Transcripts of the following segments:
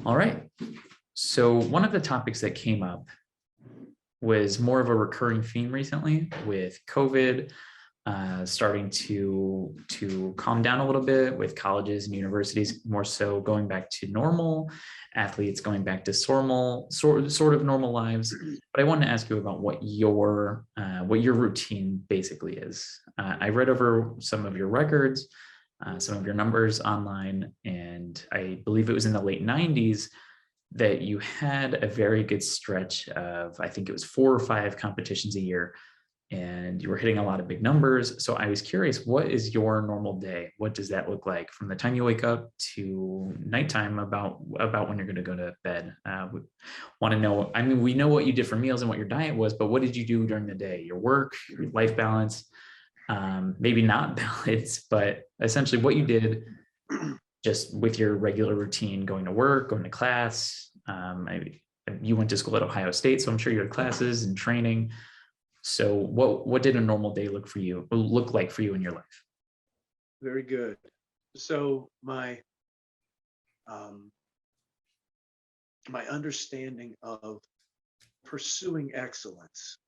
All right. So one of the topics that came up was more of a recurring theme recently with COVID starting to calm down a little bit, with colleges and universities more so going back to normal, athletes going back to sort of normal lives. But I wanted to ask you about what your routine basically is. I read over some of your records, some of your numbers online, and I believe it was in the late 90s that you had a very good stretch of, I think it was 4 or 5 competitions a year, and you were hitting a lot of big numbers. So I was curious, what is your normal day? What does that look like from the time you wake up to nighttime, about when you're going to go to bed? We want to know. I mean, we know what you did for meals and what your diet was, but what did you do during the day? Your work, your life balance, maybe not balance, but essentially what you did just with your regular routine, going to work, going to class. You went to school at Ohio State, so I'm sure you had classes and training. So what did a normal day look like for you in your life? Very good. So um, my understanding of pursuing excellence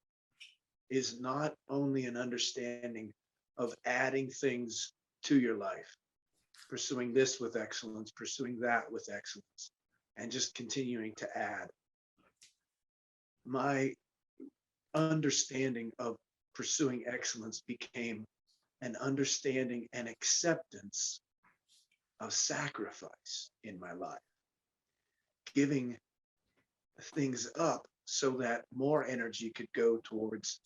is not only an understanding of adding things to your life, pursuing this with excellence, pursuing that with excellence, and just continuing to add. My understanding of pursuing excellence became an understanding and acceptance of sacrifice in my life, giving things up so that more energy could go towards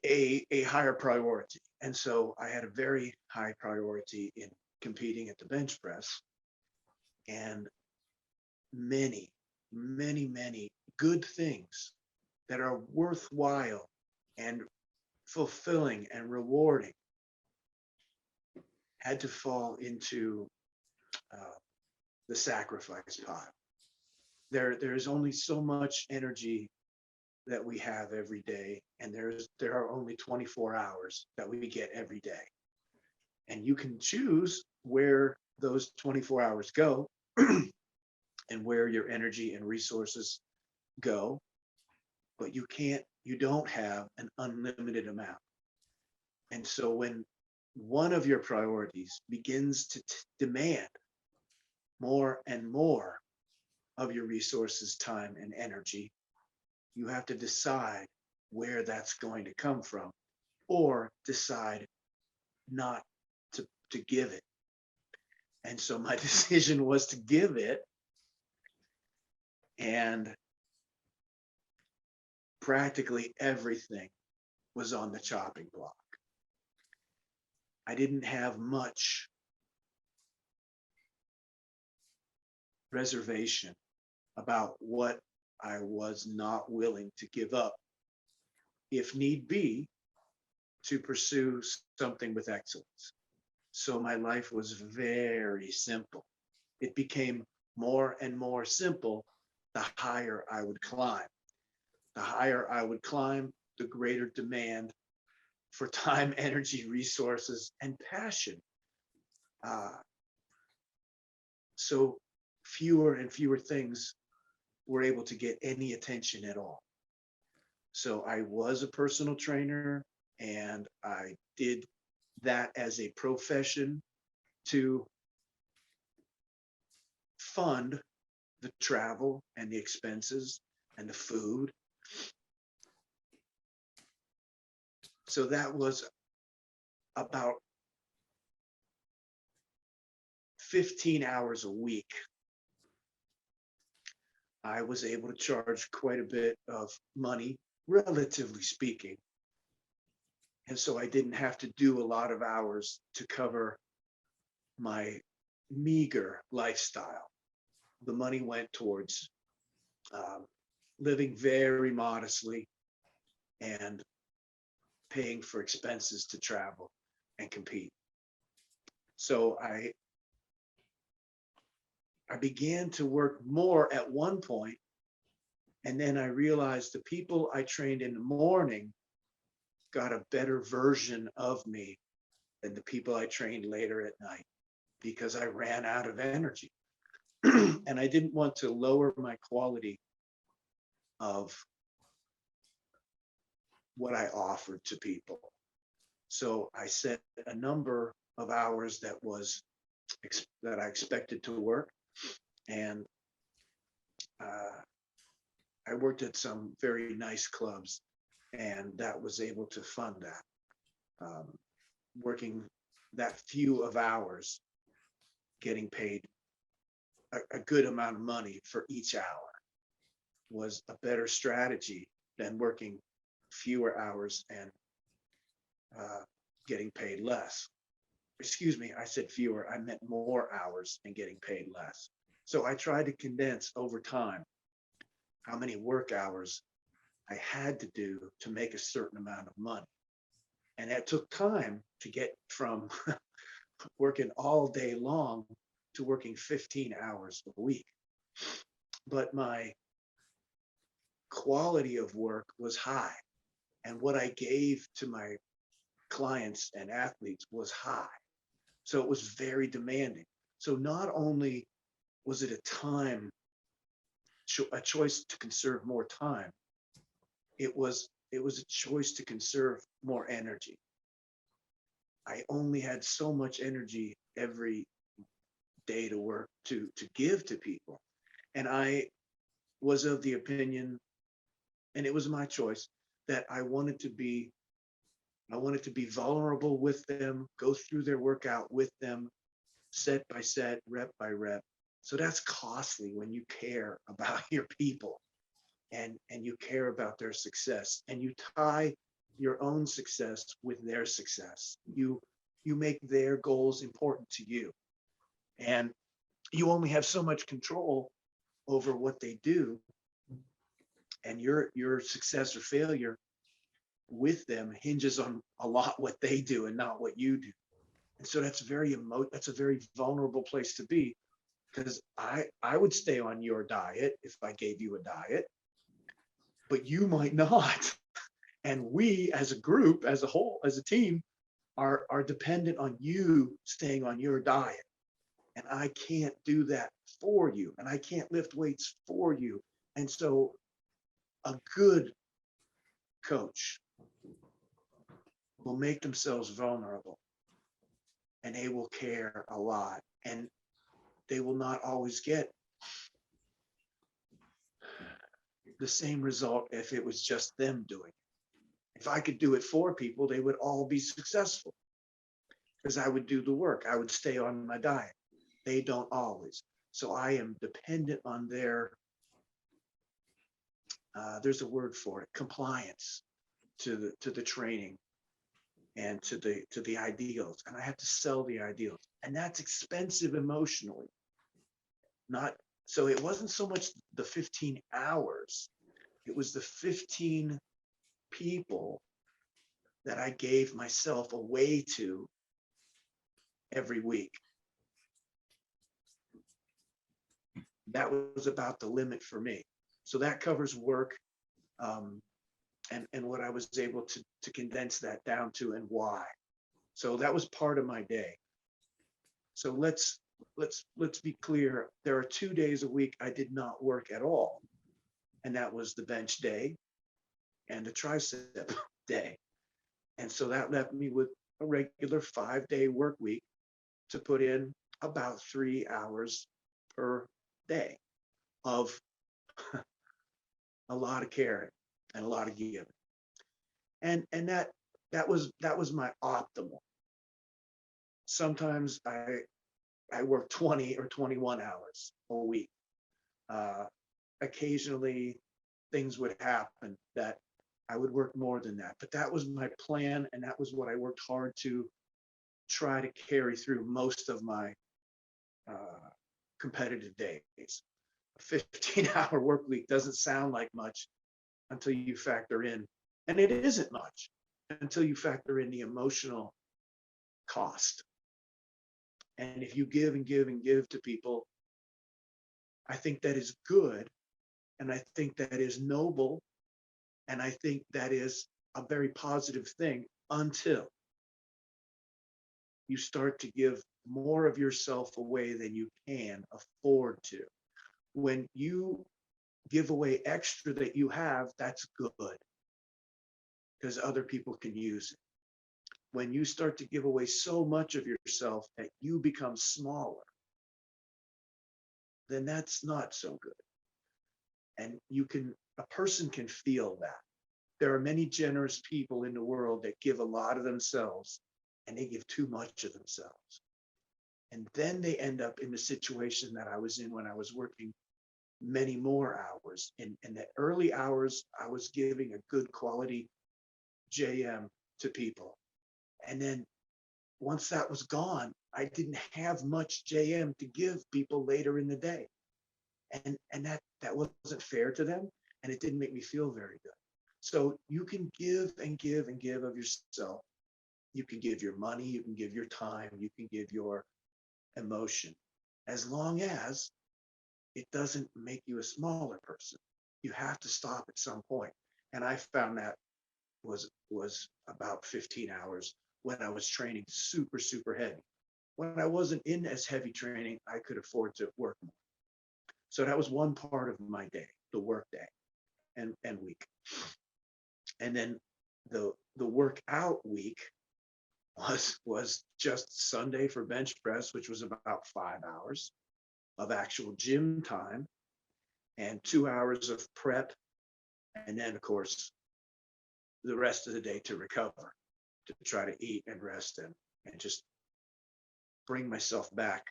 a higher priority. And so I had a very high priority in competing at the bench press, and many, many good things that are worthwhile and fulfilling and rewarding had to fall into the sacrifice pile. There's only so much energy that we have every day, and there are only 24 hours that we get every day. And you can choose where those 24 hours go and where your energy and resources go, but you don't have an unlimited amount. And so when one of your priorities begins to demand more and more of your resources, time, and energy, you have to decide where that's going to come from, or decide not to give it. And so my decision was to give it, and practically everything was on the chopping block. I didn't have much reservation about what I was not willing to give up, if need be, to pursue something with excellence. So my life was very simple. It became more and more simple the higher I would climb. The higher I would climb, the greater demand for time, energy, resources, and passion. So fewer and fewer things were able to get any attention at all. So I was a personal trainer, and I did that as a profession to fund the travel and the expenses and the food. So that was about 15 hours a week. I was able to charge quite a bit of money, relatively speaking. And so I didn't have to do a lot of hours to cover my meager lifestyle. The money went towards living very modestly and paying for expenses to travel and compete. So I began to work more at one point, and then I realized the people I trained in the morning got a better version of me than the people I trained later at night, because I ran out of energy. And I didn't want to lower my quality of what I offered to people. So I set a number of hours that I expected to work, and uh, I worked at some very nice clubs, and that was able to fund that. Working that few of hours, getting paid a good amount of money for each hour was a better strategy than working fewer hours and uh, getting paid less. Excuse me, I said fewer, I meant more hours and getting paid less. So I tried to condense over time how many work hours I had to do to make a certain amount of money. And that took time to get from working all day long to working 15 hours a week. But my quality of work was high. And what I gave to my clients and athletes was high. So it was very demanding. So not only was it a choice to conserve more time, it was a choice to conserve more energy. I only had so much energy every day to work to give to people. And I was of the opinion, and it was my choice, that I wanted to be vulnerable with them, go through their workout with them, set by set, rep by rep. So that's costly when you care about your people and you care about their success, and you tie your own success with their success. You make their goals important to you, and you only have so much control over what they do, and your success or failure with them hinges on a lot what they do and not what you do. And so that's a very vulnerable place to be, because I would stay on your diet if I gave you a diet, but you might not. And we as a group, as a whole, as a team, are dependent on you staying on your diet. And I can't do that for you, and I can't lift weights for you. And so a good coach will make themselves vulnerable, and they will care a lot, and they will not always get the same result if it was just them doing it. If I could do it for people, they would all be successful, because I would do the work. I would stay on my diet. They don't always. So I am dependent on there's a word for it, compliance to the training and to the ideals. And I have to sell the ideals. And that's expensive emotionally. Not so it wasn't so much the 15 hours, it was the 15 people that I gave myself away to every week. That was about the limit for me. So that covers work, and what I was able to condense that down to, and why. So that was part of my day. So let's be clear. There are 2 days a week I did not work at all, and that was the bench day and the tricep day. And so that left me with a regular 5-day work week to put in about 3 hours per day of a lot of caring and a lot of giving. And that was my optimal. Sometimes I work 20 or 21 hours a week. Uh, Occasionally things would happen that I would work more than that, but that was my plan, and that was what I worked hard to try to carry through most of my competitive days. A 15-hour work week doesn't sound like much until you factor in, and it isn't much until you factor in the emotional cost. And if you give and give and give to people, I think that is good. And I think that is noble. And I think that is a very positive thing, until you start to give more of yourself away than you can afford to. When you give away extra that you have, that's good because other people can use it. When you start to give away so much of yourself that you become smaller, then that's not so good. And a person can feel that. There are many generous people in the world that give a lot of themselves and they give too much of themselves. And then they end up in the situation that I was in when I was working many more hours. In the early hours, I was giving a good quality JM to people. And then once that was gone, I didn't have much JM to give people later in the day. And that wasn't fair to them. And it didn't make me feel very good. So you can give and give and give of yourself. You can give your money, you can give your time, you can give your emotion, as long as it doesn't make you a smaller person. You have to stop at some point. And I found that was about 15 hours when I was training super, super heavy. When I wasn't in as heavy training, I could afford to work more. So that was one part of my day, the work day and week. And then the workout week was just Sunday for bench press, which was about 5 hours of actual gym time and 2 hours of prep. And then, of course, the rest of the day to recover, to try to eat and rest and just bring myself back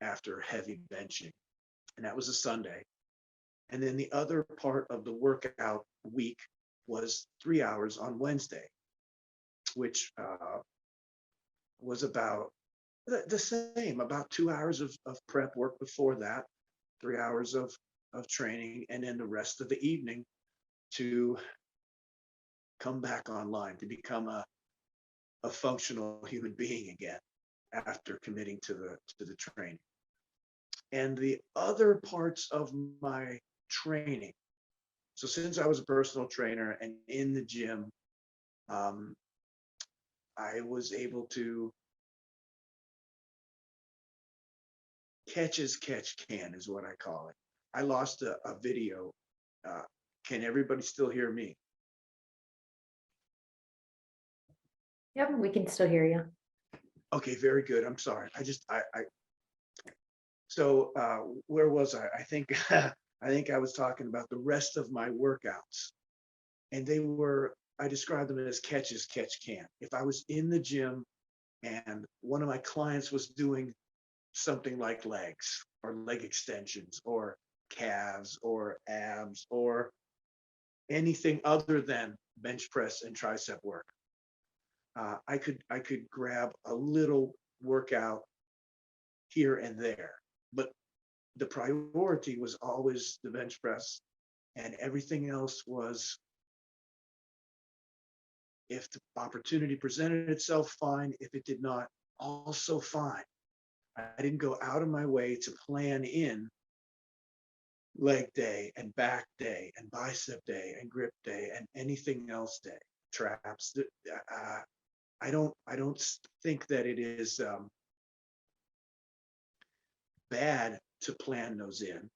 after heavy benching. And that was a Sunday. And then the other part of the workout week was 3 hours on Wednesday, which was about the same, about 2 hours of prep work before that, 3 hours of training, and then the rest of the evening to come back online, to become a functional human being again after committing to the training. And the other parts of my training, so since I was a personal trainer and in the gym, I was able to catch as catch can is what I call it. I lost a video. Can everybody still hear me? Yep, we can still hear you. Okay, very good. I'm sorry. So where was I? I think I was talking about the rest of my workouts, and I described them as catch as catch can. If I was in the gym and one of my clients was doing something like legs or leg extensions or calves or abs or anything other than bench press and tricep work, I could grab a little workout here and there, but the priority was always the bench press, and everything else was, if the opportunity presented itself, fine. If it did not, also fine. I didn't go out of my way to plan in leg day and back day and bicep day and grip day and anything else day, traps. I don't think that it is bad to plan those in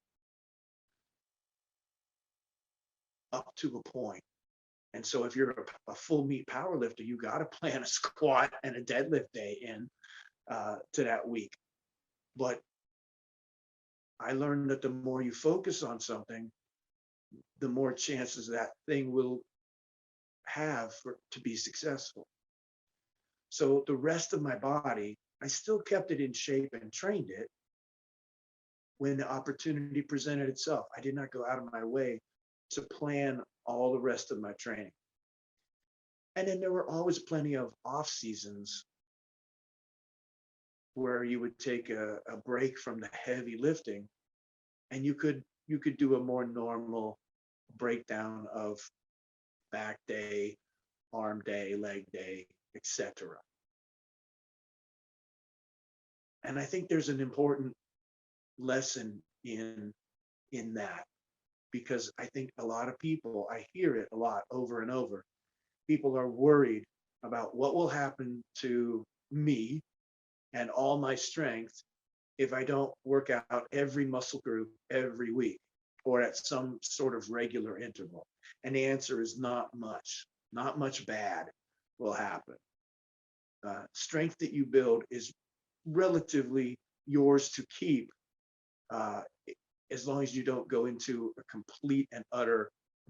up to a point. And so if you're a full meat power lifter, you got to plan a squat and a deadlift day in to that week. But I learned that the more you focus on something, the more chances that thing will have to be successful. So the rest of my body, I still kept it in shape and trained it when the opportunity presented itself. I did not go out of my way to plan all the rest of my training. And then there were always plenty of off seasons where you would take a break from the heavy lifting, and you could do a more normal breakdown of back day, arm day, leg day, etc. And I think there's an important lesson in that, because I think a lot of people, I hear it a lot over and over, people are worried about what will happen to me and all my strength if I don't work out every muscle group every week or at some sort of regular interval? And the answer is not much. Not much bad will happen. Strength that you build is relatively yours to keep, uh, as long as you don't go into a complete and utter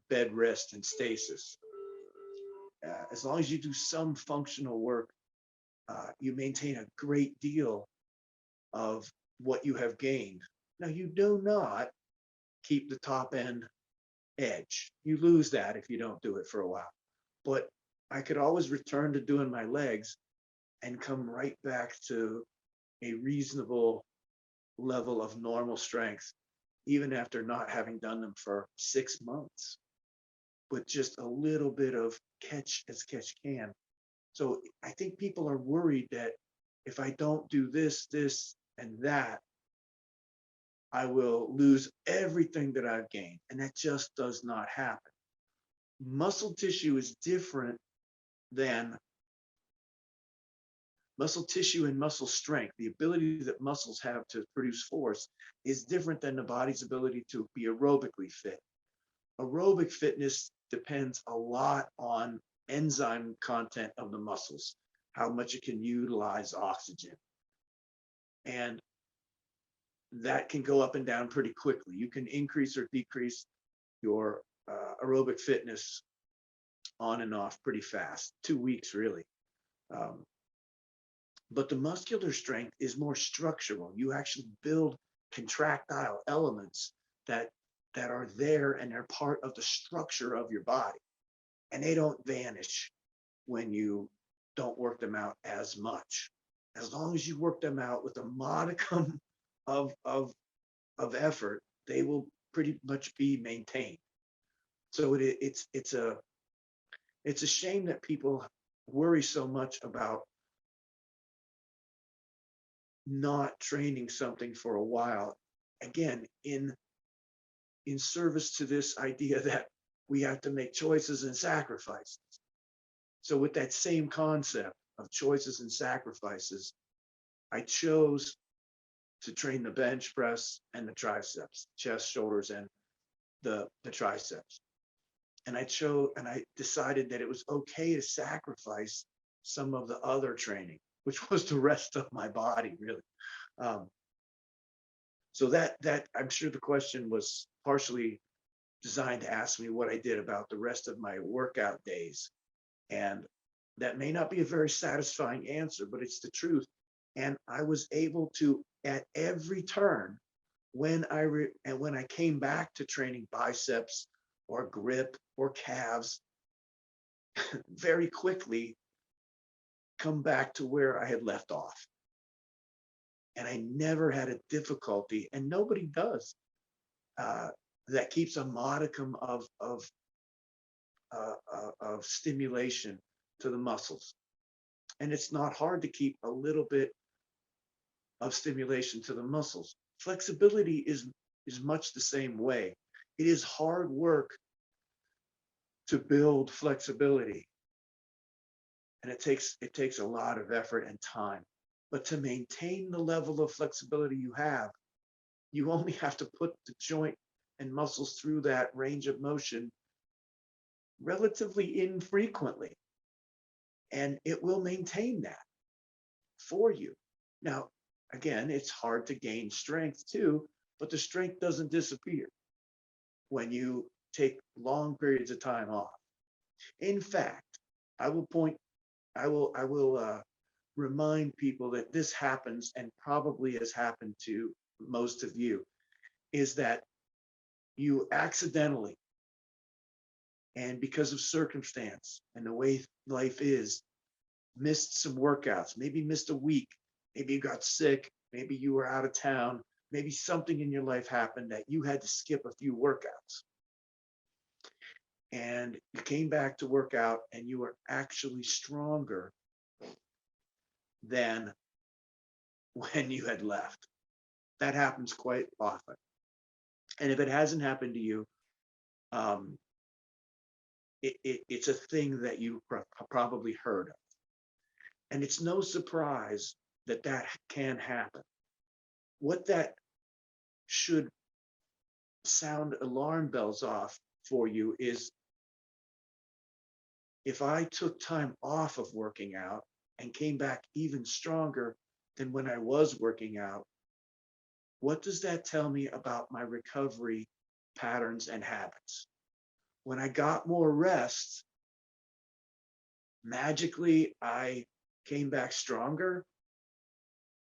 bed rest and stasis. As long as you do some functional work, you maintain a great deal of what you have gained. Now, you do not keep the top end edge. You lose that if you don't do it for a while. But I could always return to doing my legs and come right back to a reasonable level of normal strength, even after not having done them for 6 months, with just a little bit of catch as catch can. So I think people are worried that if I don't do this, this, and that, I will lose everything that I've gained. And that just does not happen. Muscle tissue is different than muscle tissue and muscle strength. The ability that muscles have to produce force is different than the body's ability to be aerobically fit. Aerobic fitness depends a lot on enzyme content of the muscles, how much it can utilize oxygen. And that can go up and down pretty quickly. You can increase or decrease your aerobic fitness on and off pretty fast, 2 weeks really. But the muscular strength is more structural. You actually build contractile elements that are there and they're part of the structure of your body. And they don't vanish when you don't work them out as much. As long as you work them out with a modicum of effort, they will pretty much be maintained. So it's a shame that people worry so much about not training something for a while. Again, in service to this idea that we have to make choices and sacrifices. So with that same concept of choices and sacrifices, I chose to train the bench press and the triceps, chest, shoulders, and the triceps. And I decided that it was okay to sacrifice some of the other training, which was the rest of my body, really. So that I'm sure the question was partially designed to ask me what I did about the rest of my workout days. And that may not be a very satisfying answer, but it's the truth. And I was able to, at every turn, when I came back to training biceps or grip or calves, very quickly come back to where I had left off. And I never had a difficulty, and nobody does, that keeps a modicum of stimulation to the muscles. And it's not hard to keep a little bit of stimulation to the muscles. Flexibility is much the same way. It is hard work to build flexibility, and it takes a lot of effort and time. But to maintain the level of flexibility you have, you only have to put the joint and muscles through that range of motion relatively infrequently, and it will maintain that for you. Now, again, it's hard to gain strength too, but the strength doesn't disappear when you take long periods of time off. In fact, I will remind people that this happens, and probably has happened to most of you, is that you accidentally, and because of circumstance and the way life is, missed some workouts, maybe missed a week, maybe you got sick, maybe you were out of town, maybe something in your life happened that you had to skip a few workouts. And you came back to work out and you were actually stronger than when you had left. That happens quite often. And if it hasn't happened to you, it's a thing that you probably heard of. And it's no surprise that can happen. What that should sound alarm bells off for you is, if I took time off of working out and came back even stronger than when I was working out, what does that tell me about my recovery patterns and habits? When I got more rest, magically I came back stronger.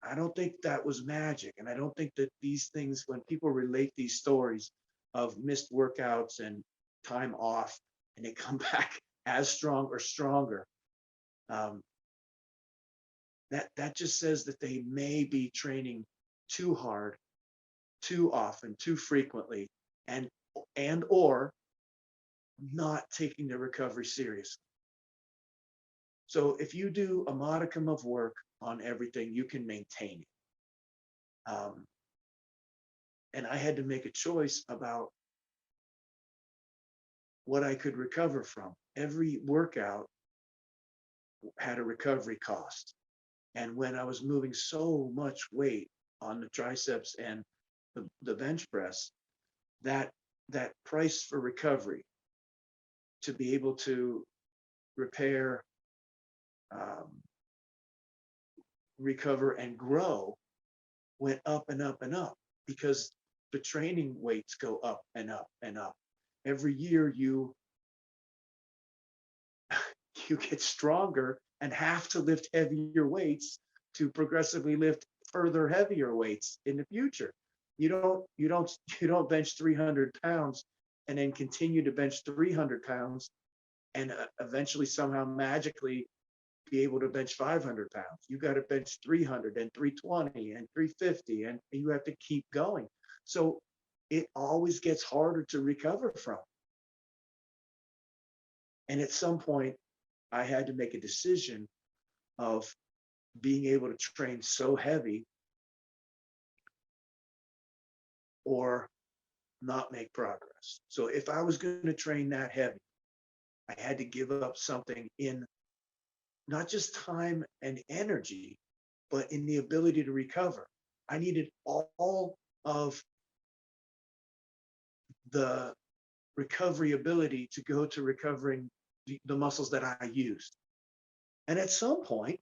I don't think that was magic. And I don't think that these things, when people relate these stories of missed workouts and time off, and they come back as strong or stronger, that just says that they may be training too hard, too often, too frequently, and or not taking their recovery seriously. So if you do a modicum of work on everything, you can maintain it. And I had to make a choice about what I could recover from. Every workout had a recovery cost. And when I was moving so much weight on the triceps and the bench press, that price for recovery, to be able to repair, recover, and grow, went up and up and up, because the training weights go up and up and up. Every year you get stronger and have to lift heavier weights to progressively lift further heavier weights in the future. You don't bench 300 pounds and then continue to bench 300 pounds and eventually somehow magically be able to bench 500 pounds. You got to bench 300 and 320 and 350, and you have to keep going. So it always gets harder to recover from. And at some point, I had to make a decision of being able to train so heavy or not make progress. So if I was going to train that heavy, I had to give up something in not just time and energy, but in the ability to recover. I needed all of the recovery ability to go to recovering the muscles that I used. And at some point,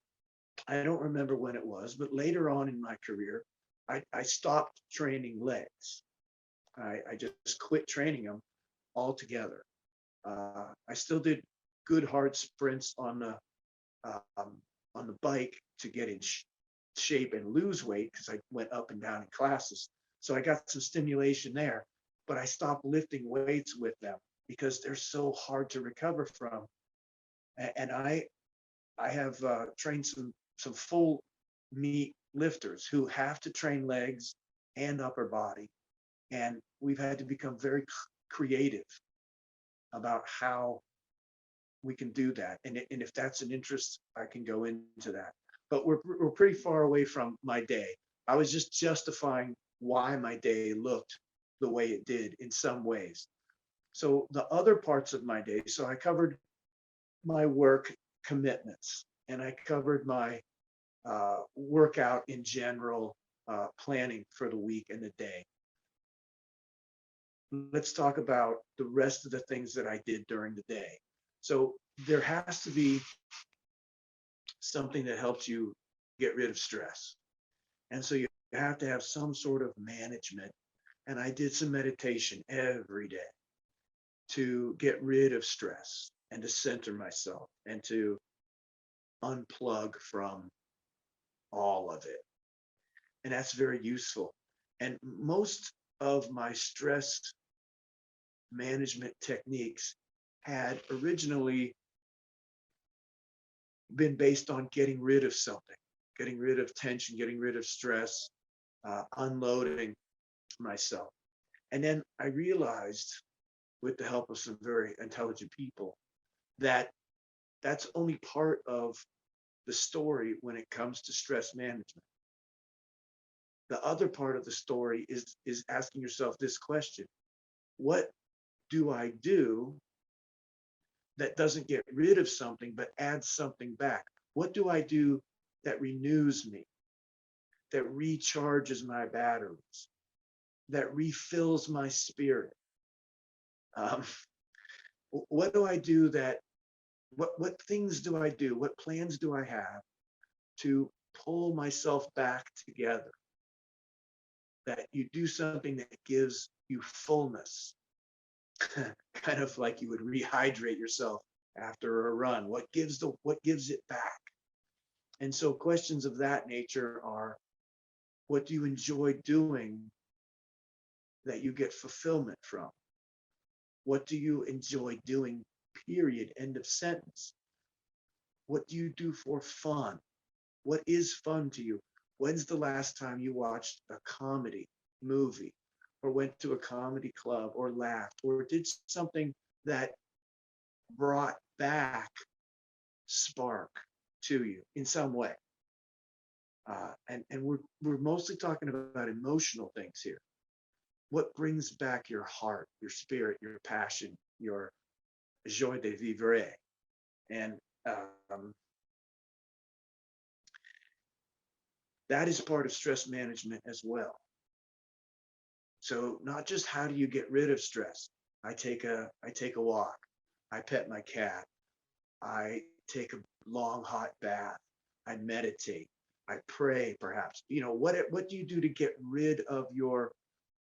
I don't remember when it was, but later on in my career, I stopped training legs. I just quit training them altogether. I still did good hard sprints on the bike to get in shape and lose weight, because I went up and down in classes. So I got some stimulation there, but I stopped lifting weights with them because they're so hard to recover from. And I have trained some full meat lifters who have to train legs and upper body. And we've had to become very creative about how we can do that. And if that's an interest, I can go into that. But we're pretty far away from my day. I was just justifying why my day looked the way it did in some ways. So the other parts of my day, so I covered my work commitments, and I covered my workout in general, planning for the week and the day. Let's talk about the rest of the things that I did during the day. So there has to be something that helps you get rid of stress. And so you have to have some sort of management. And I did some meditation every day to get rid of stress and to center myself and to unplug from all of it. And that's very useful. And most of my stress management techniques had originally been based on getting rid of something, getting rid of tension, getting rid of stress, unloading myself. And then I realized, with the help of some very intelligent people, that that's only part of the story when it comes to stress management. The other part of the story is asking yourself this question: what do I do that doesn't get rid of something but adds something back? What do I do that renews me? that recharges my batteries, that refills my spirit? Um, what do I do that, what things do I do? What plans do I have to pull myself back together? That you do something that gives you fullness, kind of like you would rehydrate yourself after a run. What gives it back? And so questions of that nature are, what do you enjoy doing that you get fulfillment from? What do you enjoy doing, period, end of sentence? What do you do for fun? What is fun to you? When's the last time you watched a comedy movie, or went to a comedy club, or laughed, or did something that brought back spark to you in some way? And we're mostly talking about emotional things here. What brings back your heart, your spirit, your passion, your joie de vivre? And that is part of stress management as well. So not just how do you get rid of stress? I take a walk, I pet my cat, I take a long hot bath, I meditate, I pray, perhaps. What do you do to get rid of your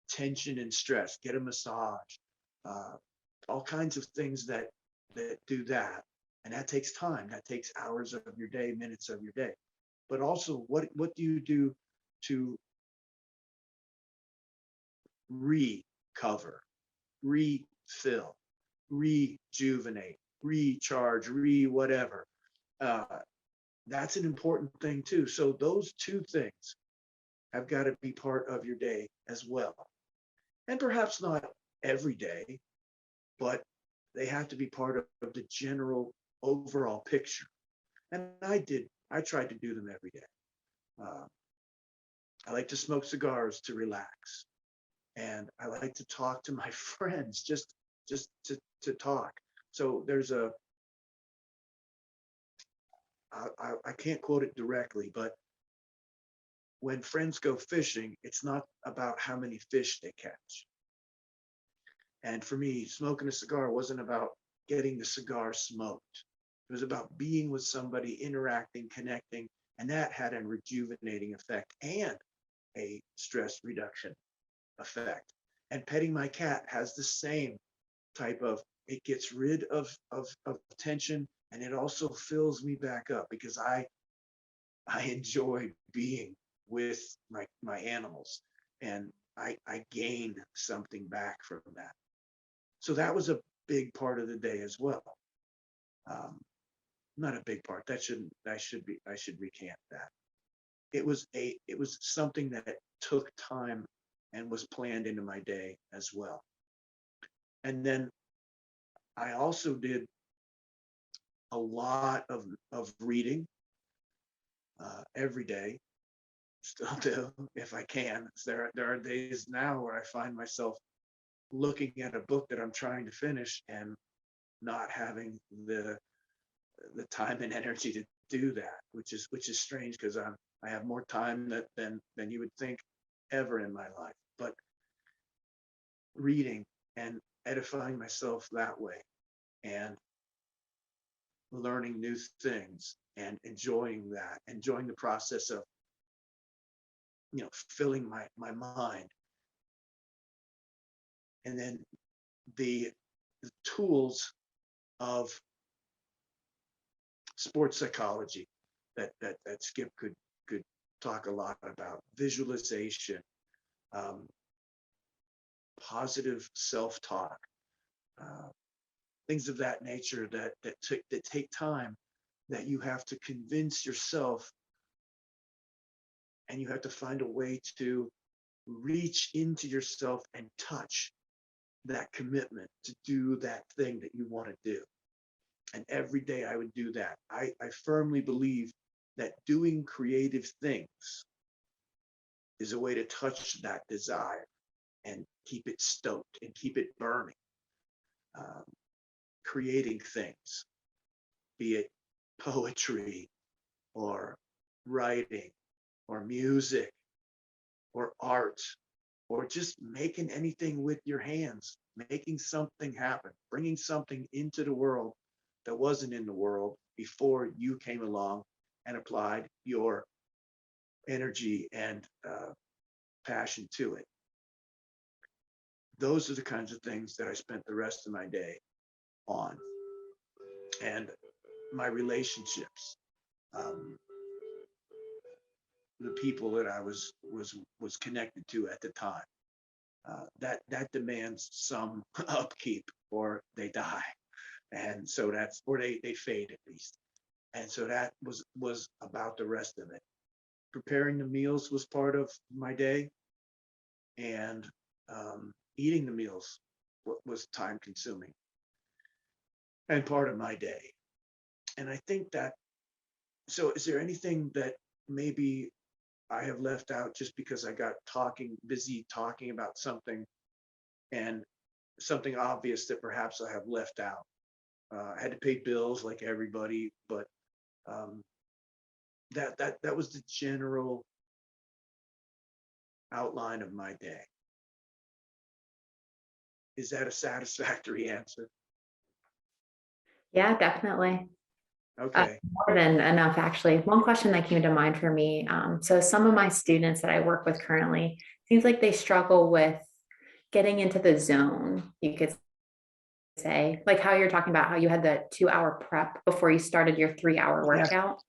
tension and stress? Get a massage, all kinds of things that do that. And that takes time. That takes hours of your day, minutes of your day. But also, what do you do to recover, refill, rejuvenate, recharge, whatever? That's an important thing too. So those two things have got to be part of your day as well. And perhaps not every day, but they have to be part of the general overall picture. And I tried to do them every day. I like to smoke cigars to relax. And I like to talk to my friends, just to talk. So there's I can't quote it directly, but when friends go fishing, it's not about how many fish they catch. And for me, smoking a cigar wasn't about getting the cigar smoked. It was about being with somebody, interacting, connecting, and that had a rejuvenating effect and a stress reduction effect. And petting my cat has the same type of, it gets rid of tension, and it also fills me back up because I enjoy being with my animals, and I gain something back from that. So that was a big part of the day as well. Not a big part. I should recant that. It was something that took time and was planned into my day as well. And then I also did a lot of reading every day. Still do if I can. There are days now where I find myself looking at a book that I'm trying to finish and not having the time and energy to do that, which is strange because I have more time than you would think ever in my life. But reading and edifying myself that way, and learning new things, and enjoying the process of filling my mind. And then the tools of sports psychology that Skip could talk a lot about: visualization, positive self-talk, things of that nature that take time, that you have to convince yourself, and you have to find a way to reach into yourself and touch that commitment to do that thing that you want to do. And every day I would do that. I firmly believe that doing creative things is a way to touch that desire and keep it stoked and keep it burning. Creating things, be it poetry or writing or music or art or just making anything with your hands, making something happen, bringing something into the world that wasn't in the world before you came along and applied your energy and passion to it. Those are the kinds of things that I spent the rest of my day on. And my relationships, the people that I was connected to at the time, that demands some upkeep or they die, and so that's, or they fade at least. And so that was about the rest of it. Preparing the meals was part of my day, and eating the meals was time consuming and part of my day. And I think that, so is there anything that maybe I have left out just because I got busy talking about something, and something obvious that perhaps I have left out? I had to pay bills like everybody, but that was the general outline of my day. Is that a satisfactory answer? Yeah, definitely. Okay. More than enough, actually. One question that came to mind for me. So some of my students that I work with currently, seems like they struggle with getting into the zone, you could say, like how you're talking about how you had the 2-hour prep before you started your 3-hour Yes, workout.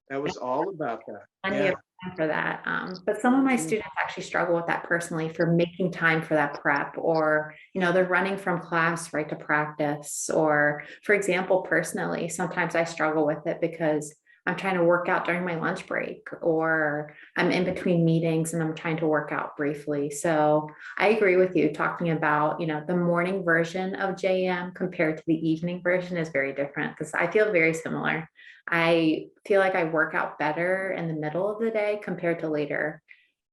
that was all about that. Plenty Yeah. of time for that. But some of my students actually struggle with that personally, for making time for that prep, or, they're running from class right to practice. Or for example, personally, sometimes I struggle with it because I'm trying to work out during my lunch break, or I'm in between meetings and I'm trying to work out briefly. So I agree with you talking about, the morning version of JM compared to the evening version is very different, because I feel very similar. I feel like I work out better in the middle of the day compared to later.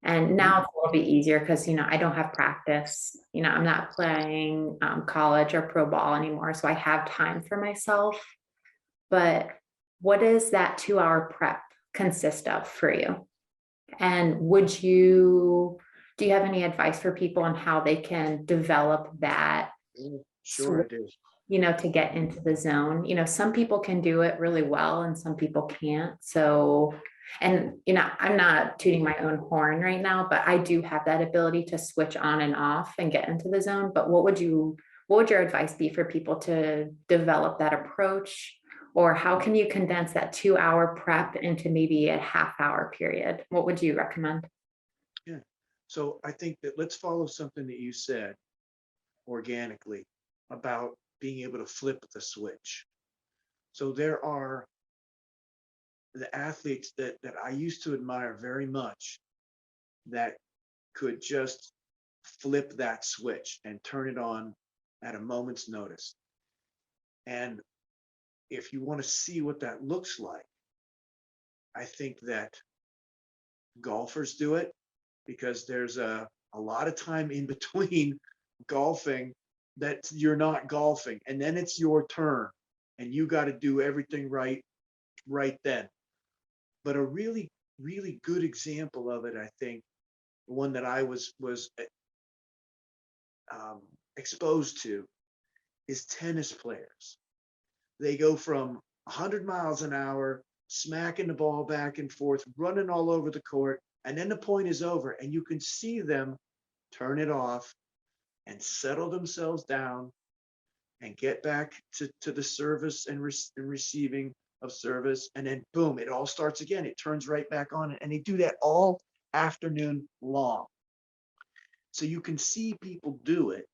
And now it's a little bit easier because, I don't have practice. I'm not playing college or pro ball anymore. So I have time for myself. But what does that 2-hour prep consist of for you? And do you have any advice for people on how they can develop that? Sure, I do. To get into the zone? Some people can do it really well and some people can't. So, and, I'm not tooting my own horn right now, but I do have that ability to switch on and off and get into the zone. But what would your advice be for people to develop that approach? Or how can you condense that 2-hour prep into maybe a half-hour period? What would you recommend? Yeah. So I think that let's follow something that you said organically about being able to flip the switch. So there are the athletes that I used to admire very much that could just flip that switch and turn it on at a moment's notice. And if you want to see what that looks like, I think that golfers do it, because there's a lot of time in between golfing that you're not golfing, and then it's your turn and you got to do everything right then. But a really good example of it, I think, the one that I was exposed to, is tennis players. They go from 100 miles an hour, smacking the ball back and forth, running all over the court, and then the point is over and you can see them turn it off and settle themselves down and get back to the service and receiving of service, and then boom, it all starts again. It turns right back on, and they do that all afternoon long. So you can see people do it,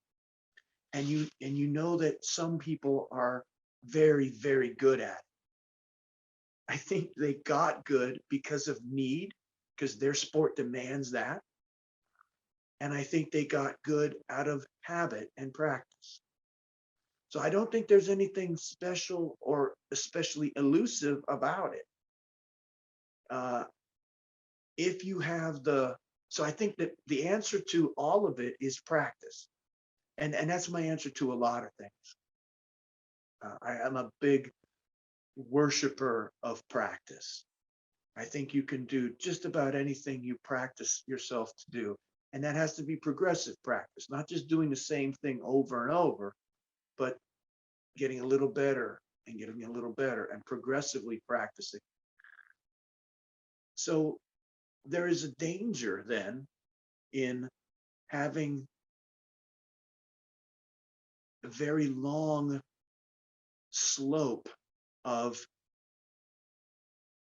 and you know that some people are very good at it. I think they got good because of need, because their sport demands that. And I think they got good out of habit and practice. So I don't think there's anything special or especially elusive about it. If you have so I think that the answer to all of it is practice. And that's my answer to a lot of things. I am a big worshiper of practice. I think you can do just about anything you practice yourself to do. And that has to be progressive practice, not just doing the same thing over and over, but getting a little better and getting a little better and progressively practicing. So there is a danger then in having a very long slope of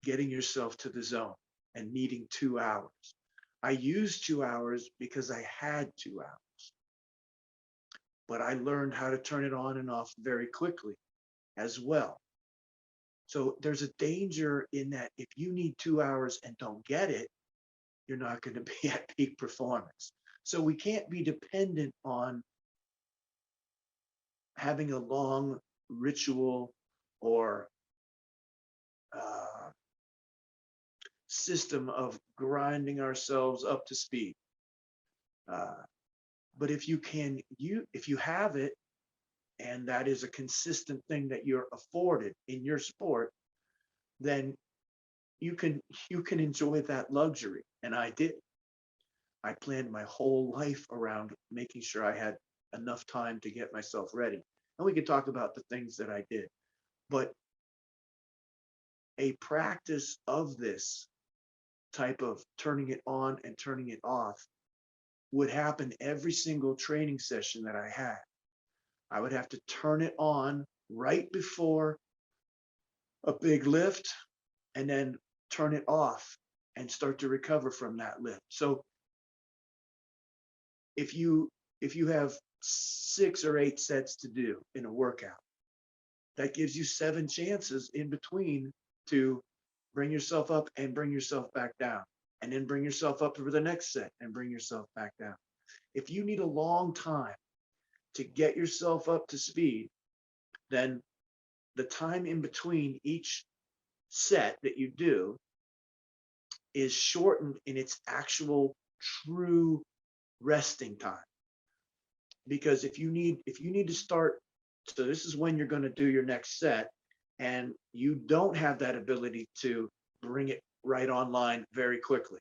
getting yourself to the zone and needing 2 hours. I used 2 hours because I had 2 hours, but I learned how to turn it on and off very quickly as well. So there's a danger in that if you need 2 hours and don't get it, you're not going to be at peak performance. So we can't be dependent on having a long ritual or system of grinding ourselves up to speed. But if you have it, and that is a consistent thing that you're afforded in your sport, then you can enjoy that luxury. And I did. I planned my whole life around making sure I had enough time to get myself ready. And we could talk about the things that I did. But a practice of this type of turning it on and turning it off would happen every single training session that I had. I would have to turn it on right before a big lift and then turn it off and start to recover from that lift. So if you have 6 or 8 sets to do in a workout, that gives you 7 chances in between to bring yourself up and bring yourself back down, and then bring yourself up for the next set and bring yourself back down. If you need a long time to get yourself up to speed, then the time in between each set that you do is shortened in its actual true resting time. Because if you need to start, so this is when you're going to do your next set, and you don't have that ability to bring it right online very quickly,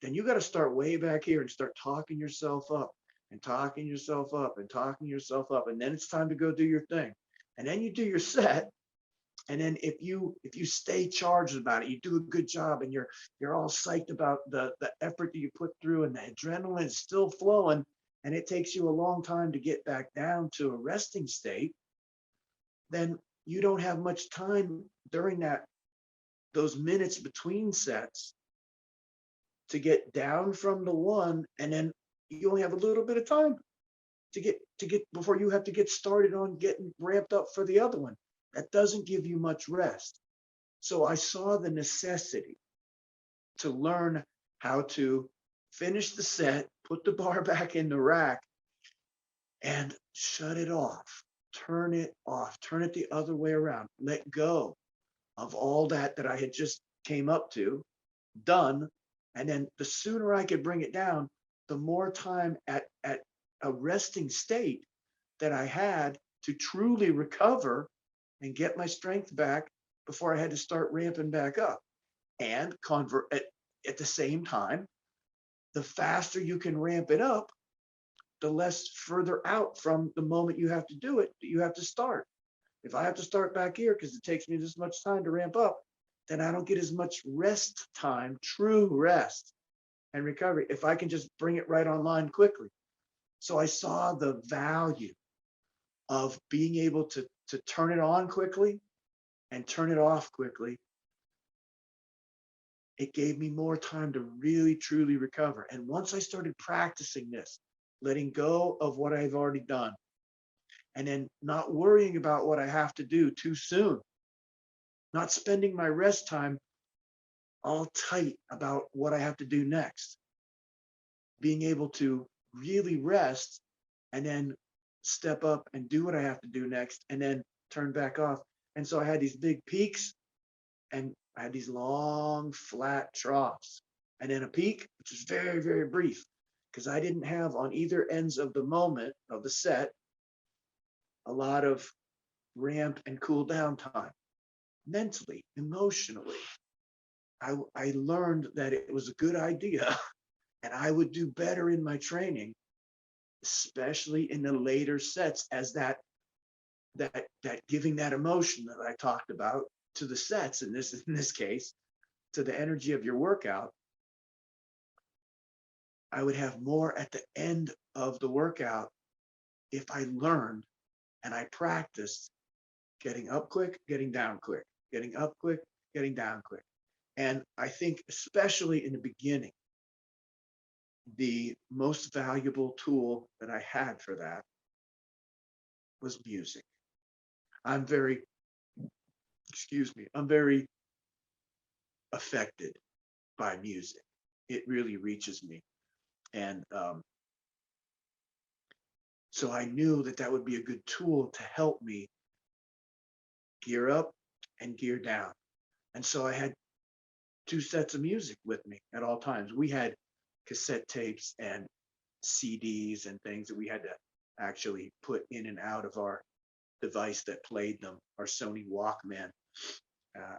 then you got to start way back here and start talking yourself up and talking yourself up and talking yourself up. And then it's time to go do your thing. And then you do your set. And then if you stay charged about it, you do a good job, and you're all psyched about the effort that you put through, and the adrenaline is still flowing, and it takes you a long time to get back down to a resting state, then you don't have much time during those minutes between sets to get down from the one, and then you only have a little bit of time to get before you have to get started on getting ramped up for the other one. That doesn't give you much rest. So I saw the necessity to learn how to finish the set, put the bar back in the rack, and shut it off, turn it off, turn it the other way around, let go of all that I had just came up to, done. And then the sooner I could bring it down, the more time at a resting state that I had to truly recover and get my strength back before I had to start ramping back up. And convert at the same time, the faster you can ramp it up, the less further out from the moment you have to do it that you have to start. If I have to start back here because it takes me this much time to ramp up, then I don't get as much rest time, true rest and recovery, if I can just bring it right online quickly. So I saw the value of being able to turn it on quickly and turn it off quickly. It gave me more time to really, truly recover. And once I started practicing this, letting go of what I've already done, and then not worrying about what I have to do too soon, not spending my rest time all tight about what I have to do next, being able to really rest and then step up and do what I have to do next, and then turn back off. And so I had these big peaks, and I had these long flat troughs, and then a peak, which was very, very brief, because I didn't have on either ends of the moment of the set a lot of ramp and cool down time, mentally, emotionally. I learned that it was a good idea and I would do better in my training, especially in the later sets, as that giving that emotion that I talked about to the sets, in this case, to the energy of your workout. I would have more at the end of the workout if I learned and I practiced getting up quick, getting down quick, getting up quick, getting down quick. And I think, especially in the beginning, the most valuable tool that I had for that was music. I'm very, excuse me, I'm very affected by music. It really reaches me. And so I knew that that would be a good tool to help me gear up and gear down. And so I had two sets of music with me at all times. We had cassette tapes and CDs and things that we had to actually put in and out of our device that played them, our Sony Walkman,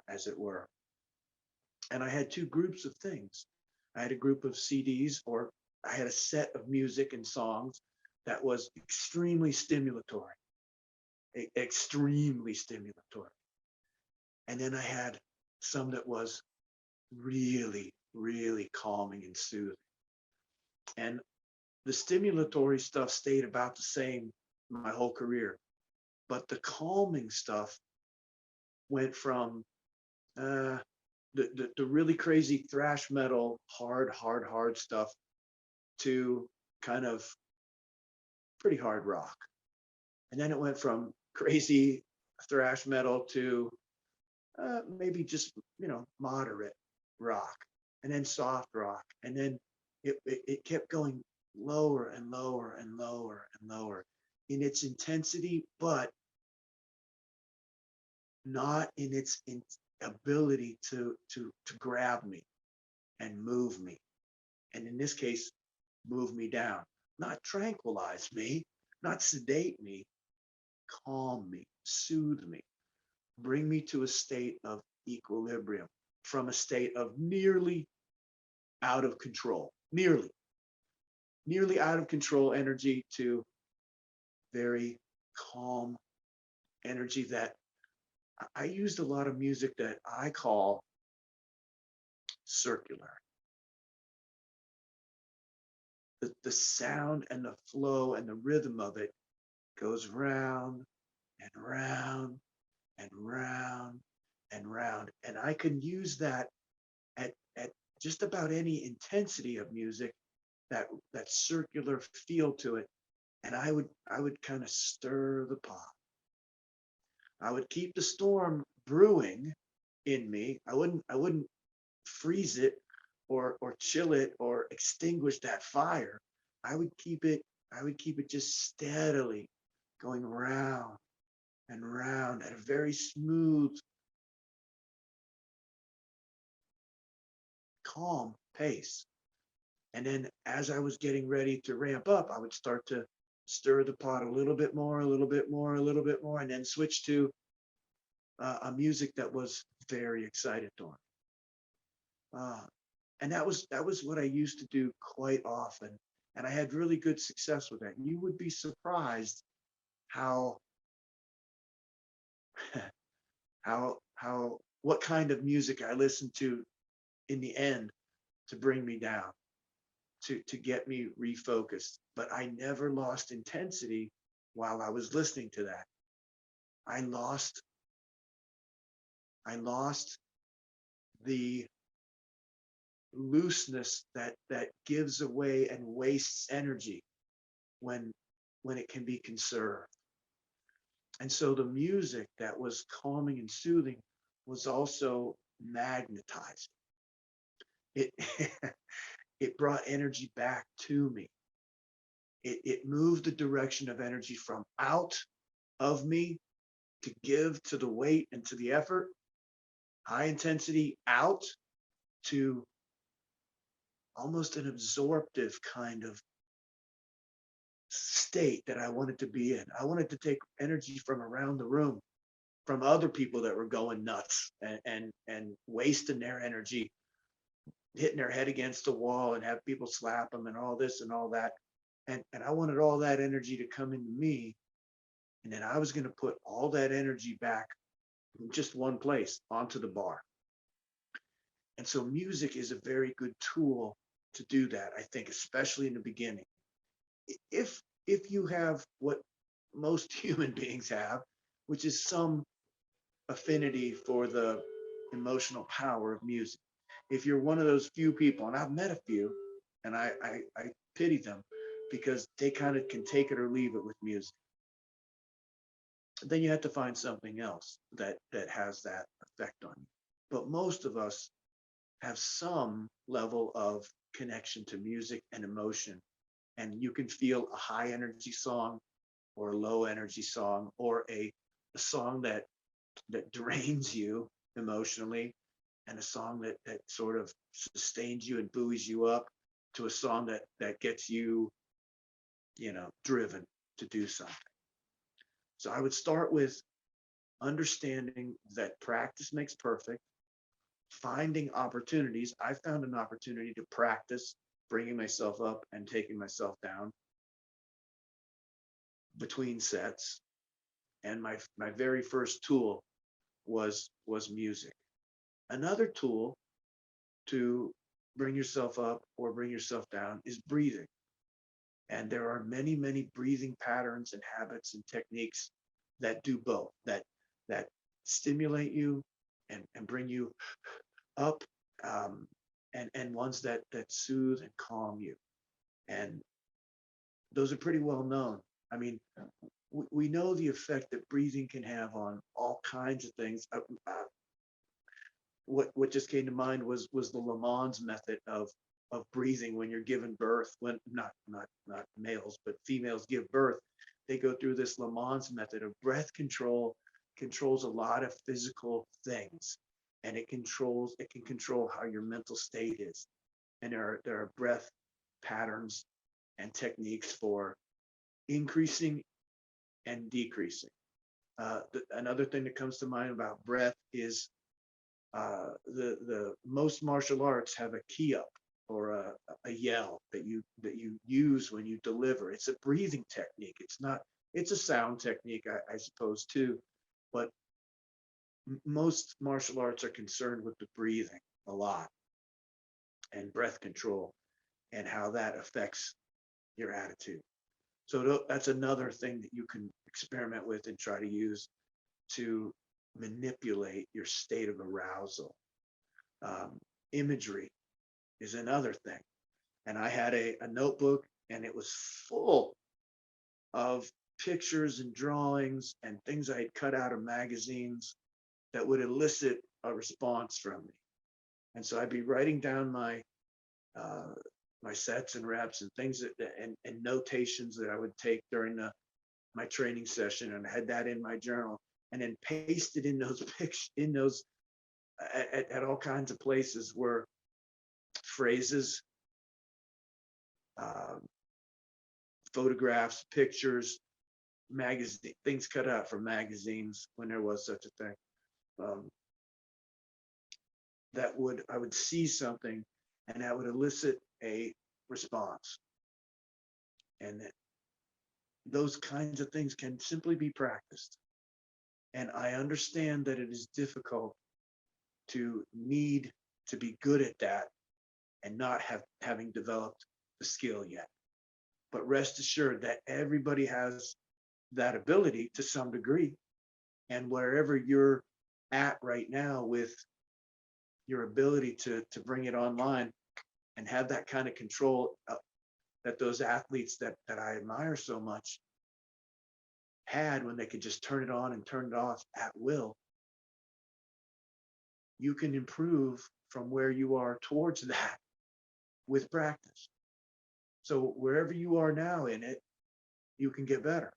as it were. And I had two groups of things. I had a group of CDs, or I had a set of music and songs that was extremely stimulatory, extremely stimulatory. And then I had some that was really, really calming and soothing. And the stimulatory stuff stayed about the same my whole career, but the calming stuff went from the really crazy thrash metal, hard stuff to kind of pretty hard rock. And then it went from crazy thrash metal to maybe just, moderate rock, and then soft rock. And then it kept going lower and lower and lower and lower in its intensity, but not in its ability to grab me and move me. And in this case, move me down, not tranquilize me, not sedate me, calm me, soothe me, bring me to a state of equilibrium, from a state of nearly out of control, nearly out of control energy to very calm energy. That I used a lot of music that I call circular. The sound and the flow and the rhythm of it goes round and round and round and round. And I can use that at just about any intensity of music, that circular feel to it. And I would kind of stir the pot. I would keep the storm brewing in me. I wouldn't freeze it or chill it or extinguish that fire. I would keep it just steadily going round and round at a very smooth, calm pace. And then as I was getting ready to ramp up, I would start to stir the pot a little bit more, a little bit more, a little bit more, and then switch to a music that was very excitatory. And that was what I used to do quite often, and I had really good success with that. You would be surprised how what kind of music I listened to in the end to bring me down, to get me refocused. But I never lost intensity while I was listening to that. I lost the looseness that gives away and wastes energy when it can be conserved. And so the music that was calming and soothing was also magnetizing. It it brought energy back to me. It moved the direction of energy from out of me to give to the weight and to the effort, high intensity, out to almost an absorptive kind of state that I wanted to be in. I wanted to take energy from around the room from other people that were going nuts and wasting their energy, hitting their head against the wall and have people slap them and all this and all that. And I wanted all that energy to come into me. And then I was going to put all that energy back in just one place, onto the bar. And so music is a very good tool to do that, I think, especially in the beginning. If you have what most human beings have, which is some affinity for the emotional power of music. If you're one of those few people, and I've met a few, and I pity them because they kind of can take it or leave it with music, then you have to find something else that has that effect on you. But most of us have some level of connection to music and emotion, and you can feel a high energy song or a low energy song, or a song that drains you emotionally, and a song that sort of sustains you and buoys you up, to a song that gets you, driven to do something. So I would start with understanding that practice makes perfect, finding opportunities. I found an opportunity to practice bringing myself up and taking myself down between sets. And my very first tool was music. Another tool to bring yourself up or bring yourself down is breathing. And there are many, many breathing patterns and habits and techniques that do both, that stimulate you and bring you up, and ones that soothe and calm you. And those are pretty well known. I mean, we know the effect that breathing can have on all kinds of things. What just came to mind was the Lamaze method of breathing when you're given birth. When not males, but females give birth, they go through this Lamaze method of breath control. Controls a lot of physical things, and it can control how your mental state is. And there are breath patterns and techniques for increasing and decreasing. Another thing that comes to mind about breath is the most martial arts have a key up, or a yell that you use when you deliver. It's a breathing technique. It's a sound technique, I suppose, too. But most martial arts are concerned with the breathing a lot, and breath control, and how that affects your attitude. So that's another thing that you can experiment with and try to use to manipulate your state of arousal. Imagery is another thing. And I had a notebook, and it was full of pictures and drawings and things I had cut out of magazines that would elicit a response from me. And so I'd be writing down my sets and reps and things and notations that I would take during my training session, and I had that in my journal, and then pasted in those pictures at all kinds of places were phrases, photographs, pictures, magazine things cut out from magazines when there was such a thing. I would see something, and that would elicit a response. And those kinds of things can simply be practiced. And I understand that it is difficult to need to be good at that and not having developed the skill yet. But rest assured that everybody has that ability to some degree. And wherever you're at right now with your ability to bring it online and have that kind of control that those athletes that I admire so much had, when they could just turn it on and turn it off at will, you can improve from where you are towards that with practice. So wherever you are now in it, you can get better.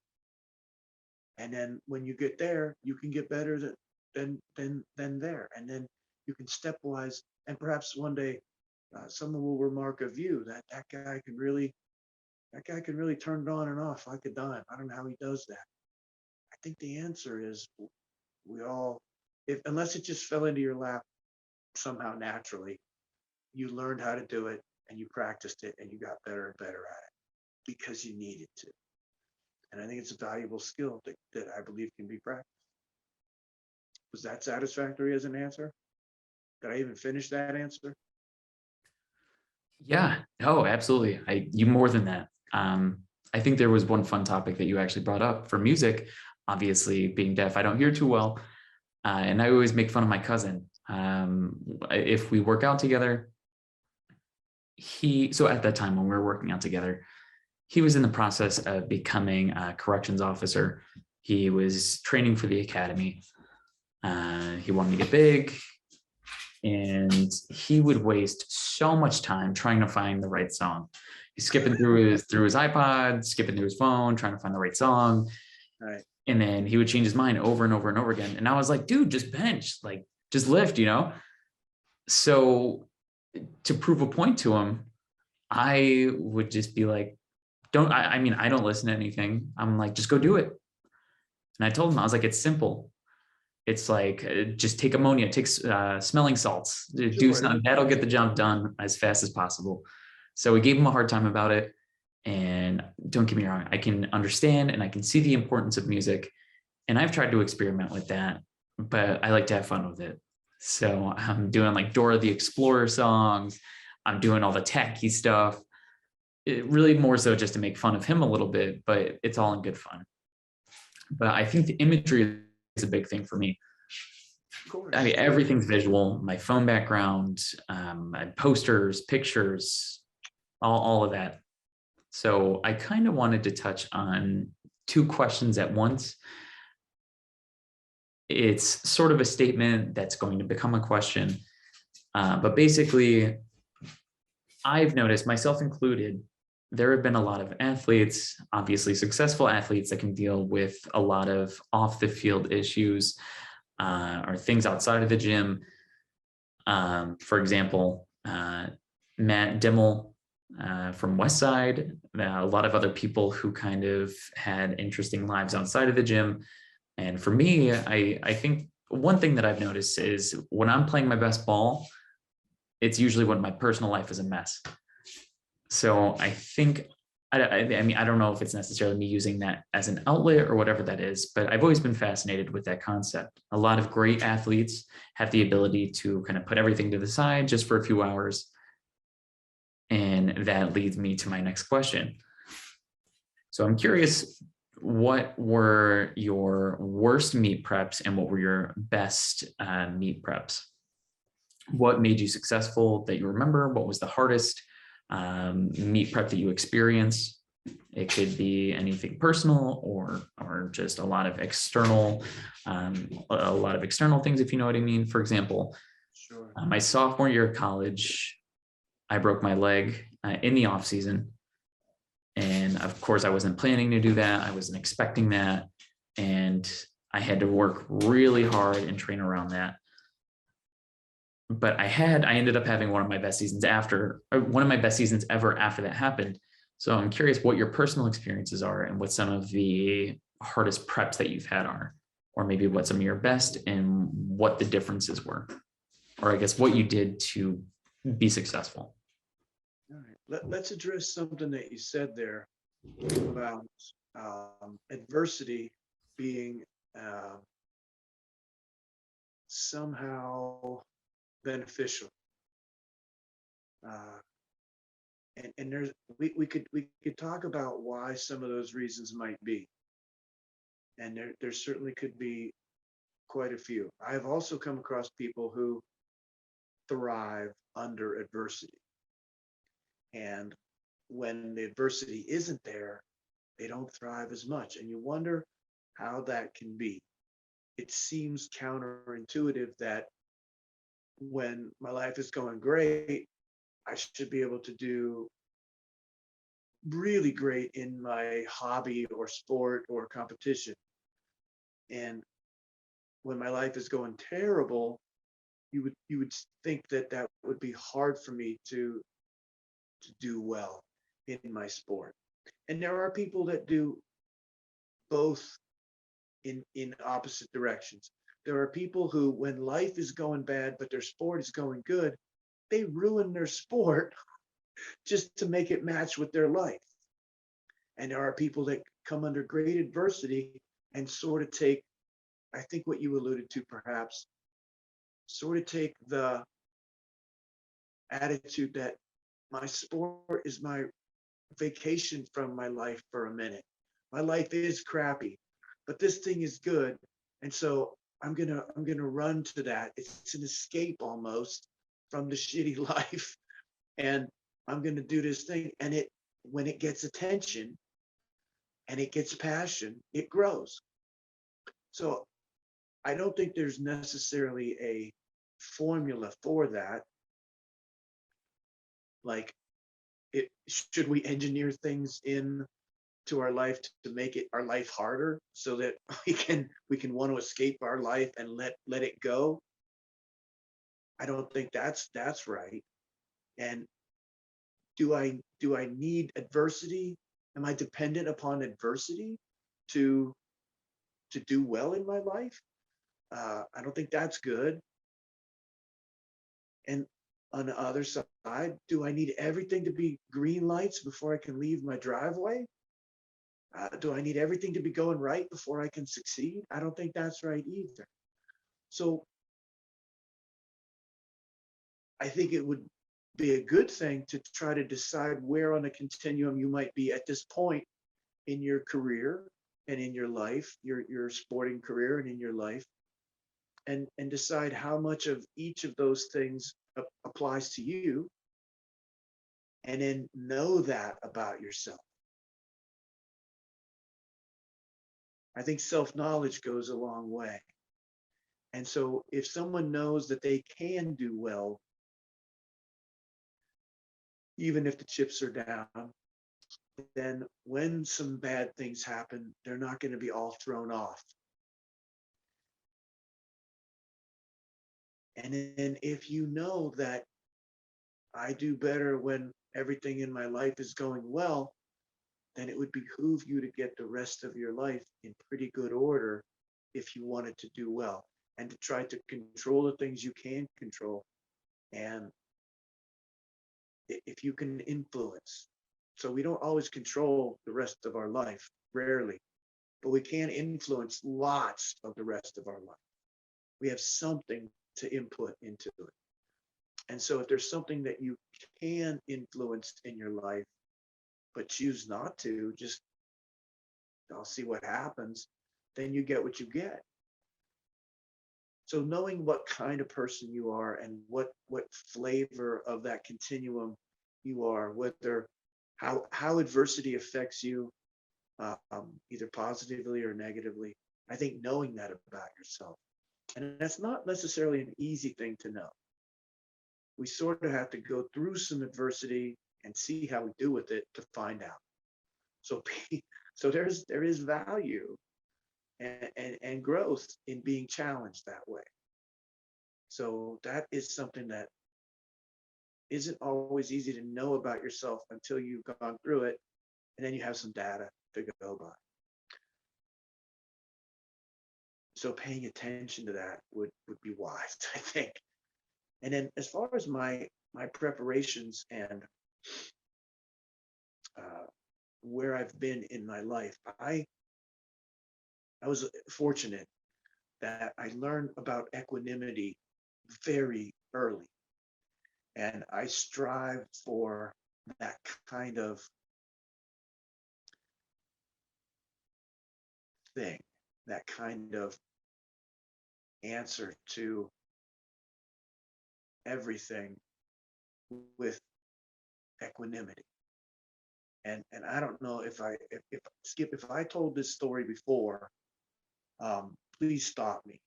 And then when you get there, you can get better than there. And then you can stepwise, and perhaps one day someone will remark of you that guy can really turn it on and off like a dime. I don't know how he does that. I think the answer is We all, if unless it just fell into your lap somehow naturally, you learned how to do it and you practiced it and you got better and better at it because you needed to. And I think it's a valuable skill that I believe can be practiced. Was that satisfactory as an answer? Did I even finish that answer? Yeah, oh, absolutely. You more than that. I think there was one fun topic that you actually brought up for music. Obviously, being deaf, I don't hear too well. And I always make fun of my cousin. If we work out together, so at that time when we were working out together, he was in the process of becoming a corrections officer. He was training for the academy. He wanted to get big, and he would waste so much time trying to find the right song. He's skipping through his iPod, skipping through his phone, trying to find the right song. Right. And then he would change his mind over and over and over again. And I was like, dude, just bench, like just lift, you know? So to prove a point to him, I would just be like, I mean, I don't listen to anything. I'm like, just go do it. And I told him, I was like, it's simple. It's like, just take ammonia, take smelling salts, do something that'll get the job done as fast as possible. So we gave him a hard time about it. And don't get me wrong, I can understand and I can see the importance of music. And I've tried to experiment with that, but I like to have fun with it. So I'm doing like Dora the Explorer songs. I'm doing all the tacky stuff. It really more so just to make fun of him a little bit, but it's all in good fun. But I think the imagery is a big thing for me. Of course. I mean, everything's visual, my phone background, posters, pictures, all of that. So I kind of wanted to touch on two questions at once. It's sort of a statement that's going to become a question. But basically, I've noticed, myself included, there have been a lot of athletes, obviously successful athletes, that can deal with a lot of off the field issues or things outside of the gym. For example, Matt Dimmel from Westside, a lot of other people who kind of had interesting lives outside of the gym. And for me, I think one thing that I've noticed is when I'm playing my best ball, it's usually when my personal life is a mess. So I think, I mean, I don't know if it's necessarily me using that as an outlet or whatever that is, but I've always been fascinated with that concept. A lot of great athletes have the ability to kind of put everything to the side just for a few hours. And that leads me to my next question. So I'm curious, what were your worst meet preps and what were your best meet preps? What made you successful that you remember? What was the hardest meet prep that you experienced? It could be anything personal or just a lot of external things, if you know what I mean. For example, Sure. My sophomore year of college, I broke my leg in the off season. And of course, I wasn't planning to do that. I wasn't expecting that. And I had to work really hard and train around that. But I ended up having one of my best seasons ever after that happened. So I'm curious what your personal experiences are and what some of the hardest preps that you've had are, or maybe what some of your best and what the differences were, or I guess what you did to be successful. All right. Let's address something that you said there about adversity being somehow beneficial. And there's we could talk about why some of those reasons might be. And there certainly could be quite a few. I have also come across people who thrive under adversity. And when the adversity isn't there, they don't thrive as much. And you wonder how that can be. It seems counterintuitive that when my life is going great, I should be able to do really great in my hobby or sport or competition. And when my life is going terrible, you would think that would be hard for me to do well in my sport. And there are people that do both in opposite directions. There are people who, when life is going bad, but their sport is going good, they ruin their sport just to make it match with their life. And there are people that come under great adversity and sort of take, I think what you alluded to perhaps, sort of take the attitude that my sport is my vacation from my life for a minute. My life is crappy, but this thing is good. And so I'm gonna run to that. It's an escape almost from the shitty life. And I'm gonna do this thing. And it, when it gets attention and it gets passion, it grows. So I don't think there's necessarily a formula for that. Like, should we engineer things in to our life to make it our life harder so that we can want to escape our life and let it go? I don't think that's right. And do I need adversity? Am I dependent upon adversity to do well in my life? I don't think that's good. And on the other side, do I need everything to be green lights before I can leave my driveway? Do I need everything to be going right before I can succeed? I don't think that's right either. So I think it would be a good thing to try to decide where on the continuum you might be at this point in your career and in your life, your sporting career and in your life, and decide how much of each of those things applies to you, and then know that about yourself. I think self-knowledge goes a long way. And so if someone knows that they can do well, even if the chips are down, then when some bad things happen, they're not going to be all thrown off. And then if you know that I do better when everything in my life is going well, then it would behoove you to get the rest of your life in pretty good order if you wanted to do well, and to try to control the things you can control. And if you can influence. So we don't always control the rest of our life, rarely, but we can influence lots of the rest of our life. We have something to input into it. And so if there's something that you can influence in your life, but choose not to, just I'll see what happens, then you get what you get. So knowing what kind of person you are and what flavor of that continuum you are, whether how adversity affects you, either positively or negatively, I think knowing that about yourself, and that's not necessarily an easy thing to know. We sort of have to go through some adversity and see how we do with it to find out. So so there is value and growth in being challenged that way. So that is something that isn't always easy to know about yourself until you've gone through it, and then you have some data to go by. So paying attention to that would be wise, I think. And then as far as my preparations and where I've been in my life, I was fortunate that I learned about equanimity very early. And I strive for that kind of thing, that kind of answer to everything with equanimity. And I don't know if Skip, if I told this story before, please stop me,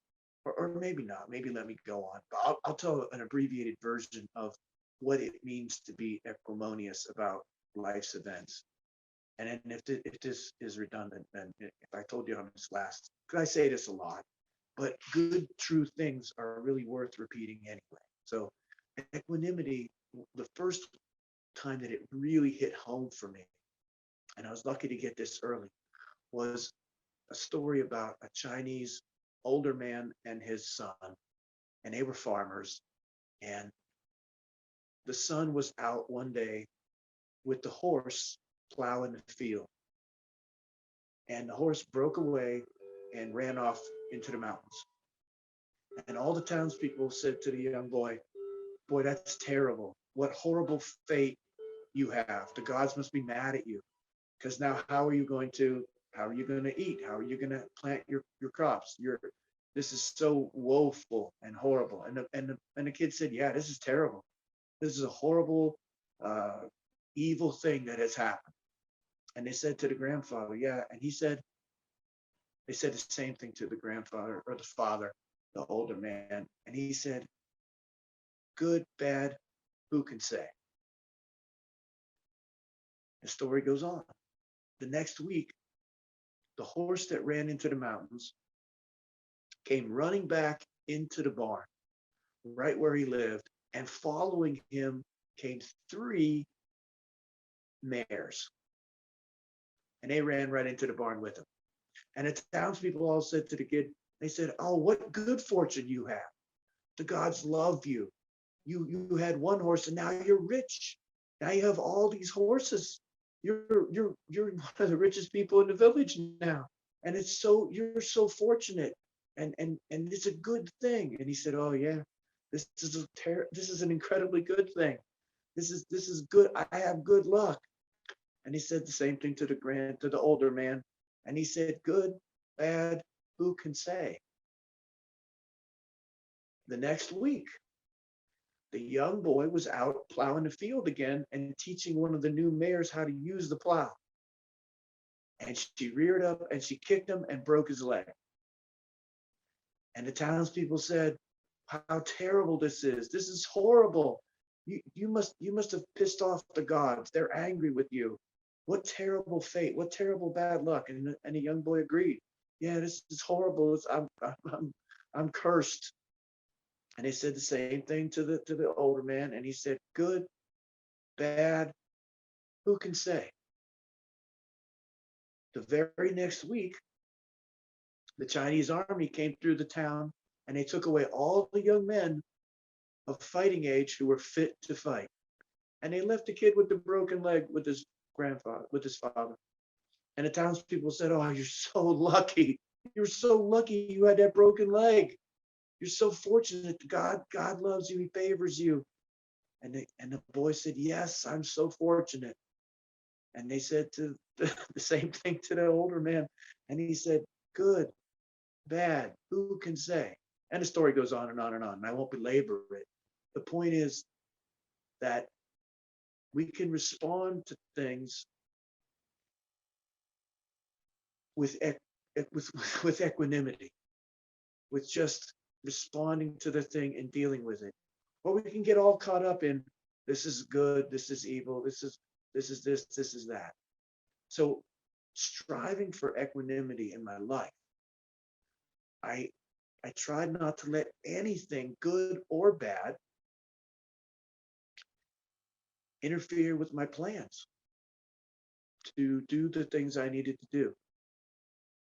or maybe not. Maybe let me go on. But I'll tell an abbreviated version of what it means to be equanimous about life's events. And then if this is redundant, then if I told you on this last, because I say this a lot, but good, true things are really worth repeating anyway. So equanimity, the first time that it really hit home for me, and I was lucky to get this early, was a story about a Chinese older man and his son, and they were farmers. And the son was out one day with the horse plowing the field. And the horse broke away and ran off into the mountains. And all the townspeople said to the young boy, "Boy, that's terrible. What horrible fate you have. The gods must be mad at you. Because now how are you going to eat? How are you going to plant your crops? This is so woeful and horrible." And the kid said, "Yeah, this is terrible. This is a horrible, evil thing that has happened." And they said to the grandfather, "Yeah." And they said the same thing to the grandfather or the father, the older man. And he said, "Good, bad, who can say?" The story goes on. The next week, the horse that ran into the mountains came running back into the barn, right where he lived, and following him came 3 mares. And they ran right into the barn with him. And the townspeople all said to the kid, they said, "Oh, what good fortune you have. The gods love you. You had 1 horse and now you're rich. Now you have all these horses. You're one of the richest people in the village now. And you're so fortunate. And it's a good thing." And he said, "Oh yeah, this is an incredibly good thing. This is good. I have good luck." And he said the same thing to the older man. And he said, "Good, bad, who can say?" The next week, the young boy was out plowing the field again and teaching one of the new mares how to use the plow. And she reared up and she kicked him and broke his leg. And the townspeople said, "How terrible this is. This is horrible. You must have pissed off the gods. They're angry with you. What terrible fate. What terrible bad luck." And the young boy agreed. "Yeah, this is horrible. I'm cursed." And they said the same thing to the older man. And he said, "Good, bad, who can say?" The very next week, the Chinese army came through the town and they took away all the young men of fighting age who were fit to fight. And they left the kid with the broken leg with his father. And the townspeople said, "Oh, you're so lucky. You're so lucky you had that broken leg. You're so fortunate. God loves you. He favors you." And the boy said, "Yes, I'm so fortunate." And they said the same thing to the older man. And he said, "Good, bad, who can say?" And the story goes on and on and on. And I won't belabor it. The point is that we can respond to things with equanimity, with just responding to the thing and dealing with it. Or we can get all caught up in, this is good, this is evil, this is this, this is that. So striving for equanimity in my life, I tried not to let anything, good or bad, interfere with my plans to do the things I needed to do.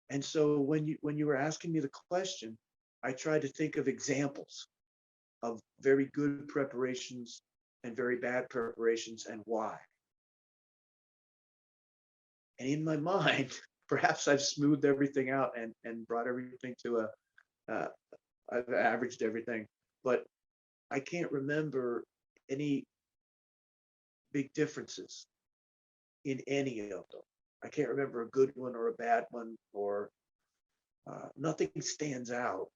And so when you were asking me the question, I tried to think of examples of very good preparations and very bad preparations and why. And in my mind, perhaps I've smoothed everything out and brought everything to I've averaged everything, but I can't remember any big differences in any of them. I can't remember a good one or a bad one, or nothing stands out.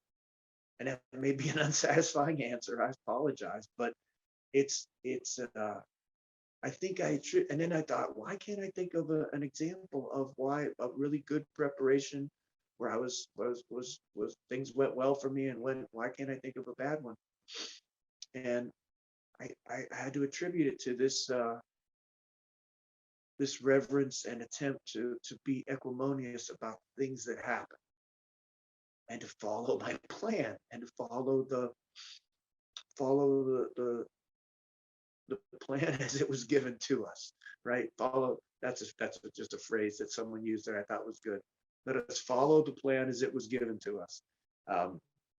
And that may be an unsatisfying answer. I apologize, but it's I think and then I thought, why can't I think of an example of why a really good preparation where I was things went well for me, and why can't I think of a bad one? And I had to attribute it to this reverence and attempt to be equanimous about things that happen, and to follow my plan, and to follow the plan as it was given to us, right? That's just a phrase that someone used that I thought was good. Let us follow the plan as it was given to us.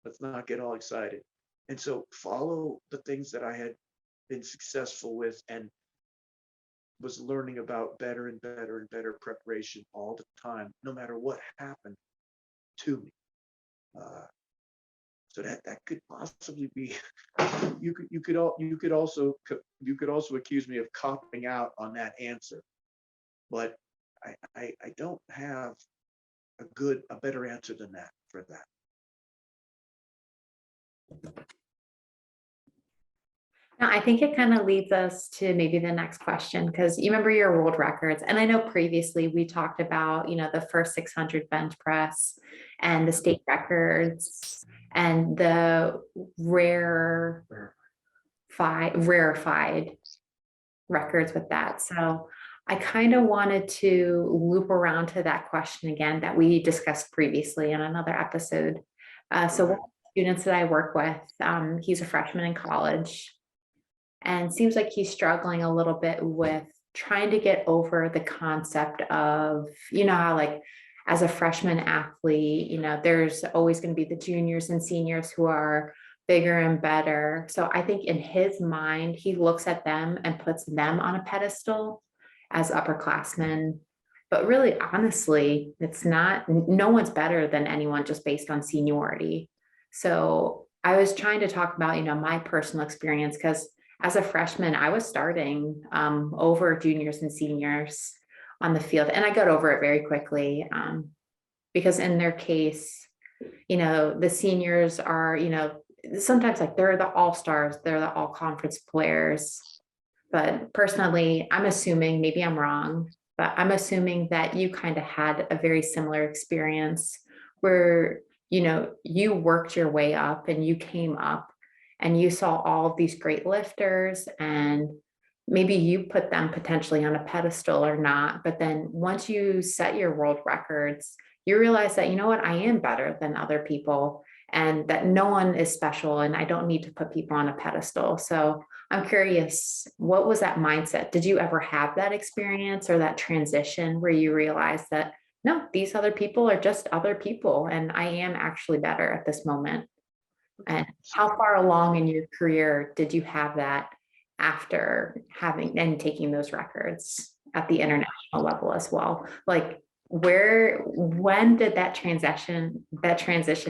Let's not get all excited. And so follow the things that I had been successful with and was learning about better and better and better preparation all the time, no matter what happened to me. So that could possibly be, you could also accuse me of copping out on that answer, but I don't have a better answer than that for that. Now, I think it kind of leads us to maybe the next question, because you remember your world records. And I know previously we talked about, you know, the first 600 bench press and the state records and the rarefied records with that. So I kind of wanted to loop around to that question again that we discussed previously in another episode. So one of the students that I work with, he's a freshman in college, and seems like he's struggling a little bit with trying to get over the concept of, you know, how like as a freshman athlete, you know, there's always going to be the juniors and seniors who are bigger and better. So I think in his mind, he looks at them and puts them on a pedestal as upperclassmen. But really, honestly, it's not, no one's better than anyone just based on seniority. So I was trying to talk about, you know, my personal experience, because as a freshman, I was starting over juniors and seniors on the field, and I got over it very quickly because in their case, you know, the seniors are, you know, sometimes like they're the all-stars, they're the all-conference players. But personally, I'm assuming, maybe I'm wrong, but I'm assuming that you kind of had a very similar experience where, you know, you worked your way up and you came up and you saw all of these great lifters, and maybe you put them potentially on a pedestal or not. But then once you set your world records, you realize that, you know what, I am better than other people, and that no one is special, and I don't need to put people on a pedestal. So I'm curious, what was that mindset? Did you ever have that experience or that transition where you realized that, no, these other people are just other people, and I am actually better at this moment? And how far along in your career did you have that after having and taking those records at the international level as well? Like when did that transition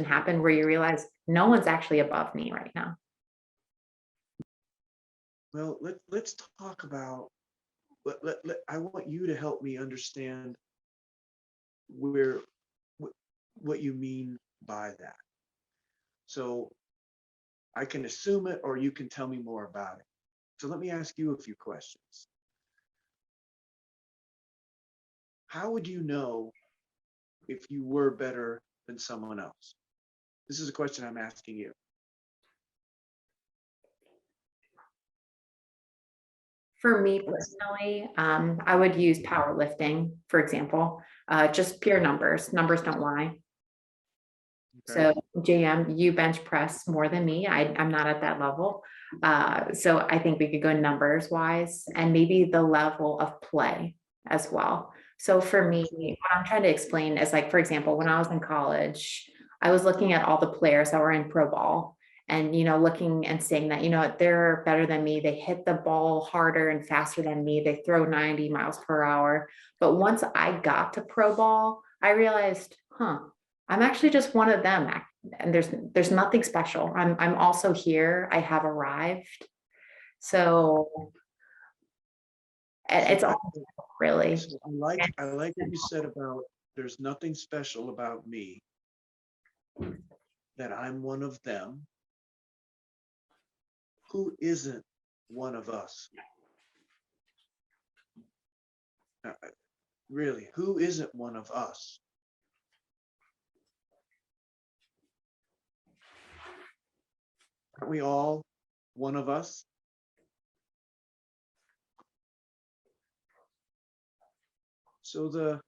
happen where you realize no one's actually above me right now? Well, let's talk about, I want you to help me understand where, what you mean by that. So I can assume it, or you can tell me more about it. So let me ask you a few questions. How would you know if you were better than someone else? This is a question I'm asking you. For me personally, I would use powerlifting, for example, just pure numbers. Numbers don't lie. Okay. So JM, you bench press more than me. I'm not at that level. So I think we could go numbers wise, and maybe the level of play as well. So for me, what I'm trying to explain is, like, for example, when I was in college, I was looking at all the players that were in pro ball, and, you know, looking and saying that, you know, they're better than me. They hit the ball harder and faster than me. They throw 90 miles per hour. But once I got to pro ball, I realized, I'm actually just one of them, and there's nothing special. I'm also here. I have arrived. So it's all really. So I like what you said about there's nothing special about me, that I'm one of them. Who isn't one of us? Really, who isn't one of us? Aren't we all one of us? So the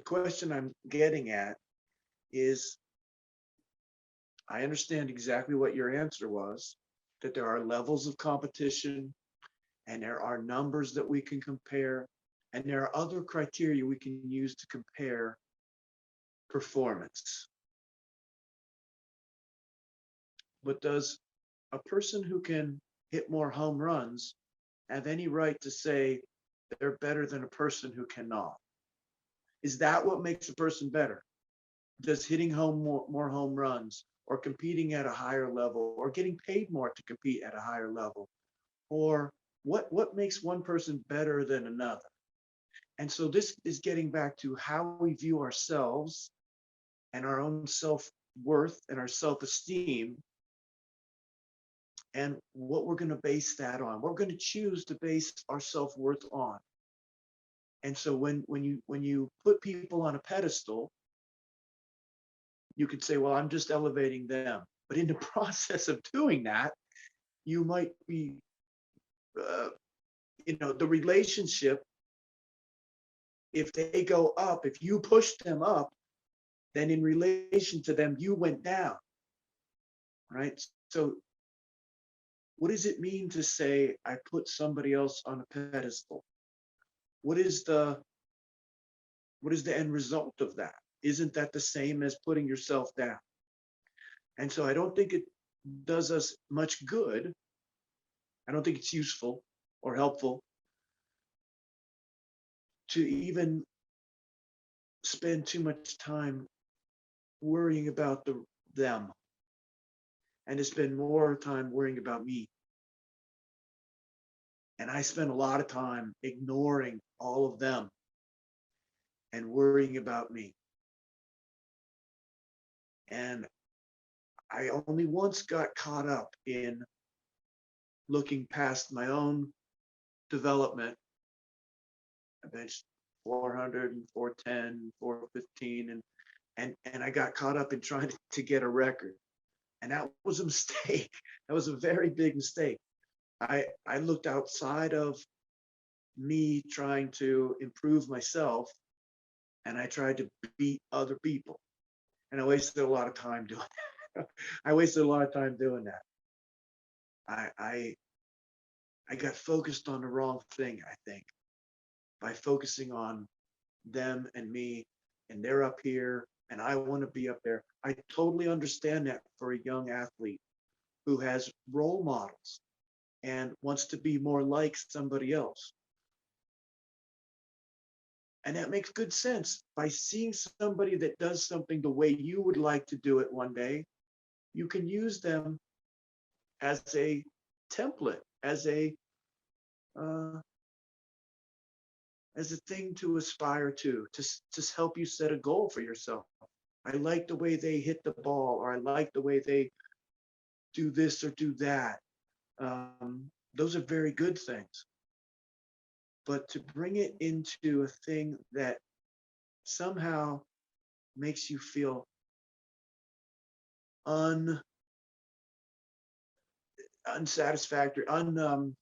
question I'm getting at is, I understand exactly what your answer was, that there are levels of competition and there are numbers that we can compare, and there are other criteria we can use to compare performance. But does a person who can hit more home runs have any right to say they're better than a person who cannot? Is that what makes a person better? Does hitting more home runs, or competing at a higher level, or getting paid more to compete at a higher level, or what makes one person better than another? And so this is getting back to how we view ourselves and our own self-worth and our self-esteem, and what we're going to base that on. We're going to choose to base our self-worth on. And so when you put people on a pedestal, you could say, well, I'm just elevating them. But in the process of doing that, you might be, the relationship, if they go up, if you push them up, then in relation to them, you went down, right? So what does it mean to say, I put somebody else on a pedestal? What is the end result of that? Isn't that the same as putting yourself down? And so I don't think it does us much good. I don't think it's useful or helpful to even spend too much time worrying about them, and to spend more time worrying about me. And I spend a lot of time ignoring all of them and worrying about me. And I only once got caught up in looking past my own development. I benched 400 and 410, 415, and I got caught up in trying to get a record. And that was a mistake. That was a very big mistake. I looked outside of me trying to improve myself, and I tried to beat other people. And I wasted a lot of time doing that. I wasted a lot of time doing that. I got focused on the wrong thing, I think, by focusing on them and me, and they're up here and I want to be up there. I totally understand that for a young athlete who has role models and wants to be more like somebody else. And that makes good sense. By seeing somebody that does something the way you would like to do it one day, you can use them as a template, as a thing to aspire to help you set a goal for yourself. I like the way they hit the ball, or I like the way they do this or do that. Those are very good things. But to bring it into a thing that somehow makes you feel unsatisfactory, I don't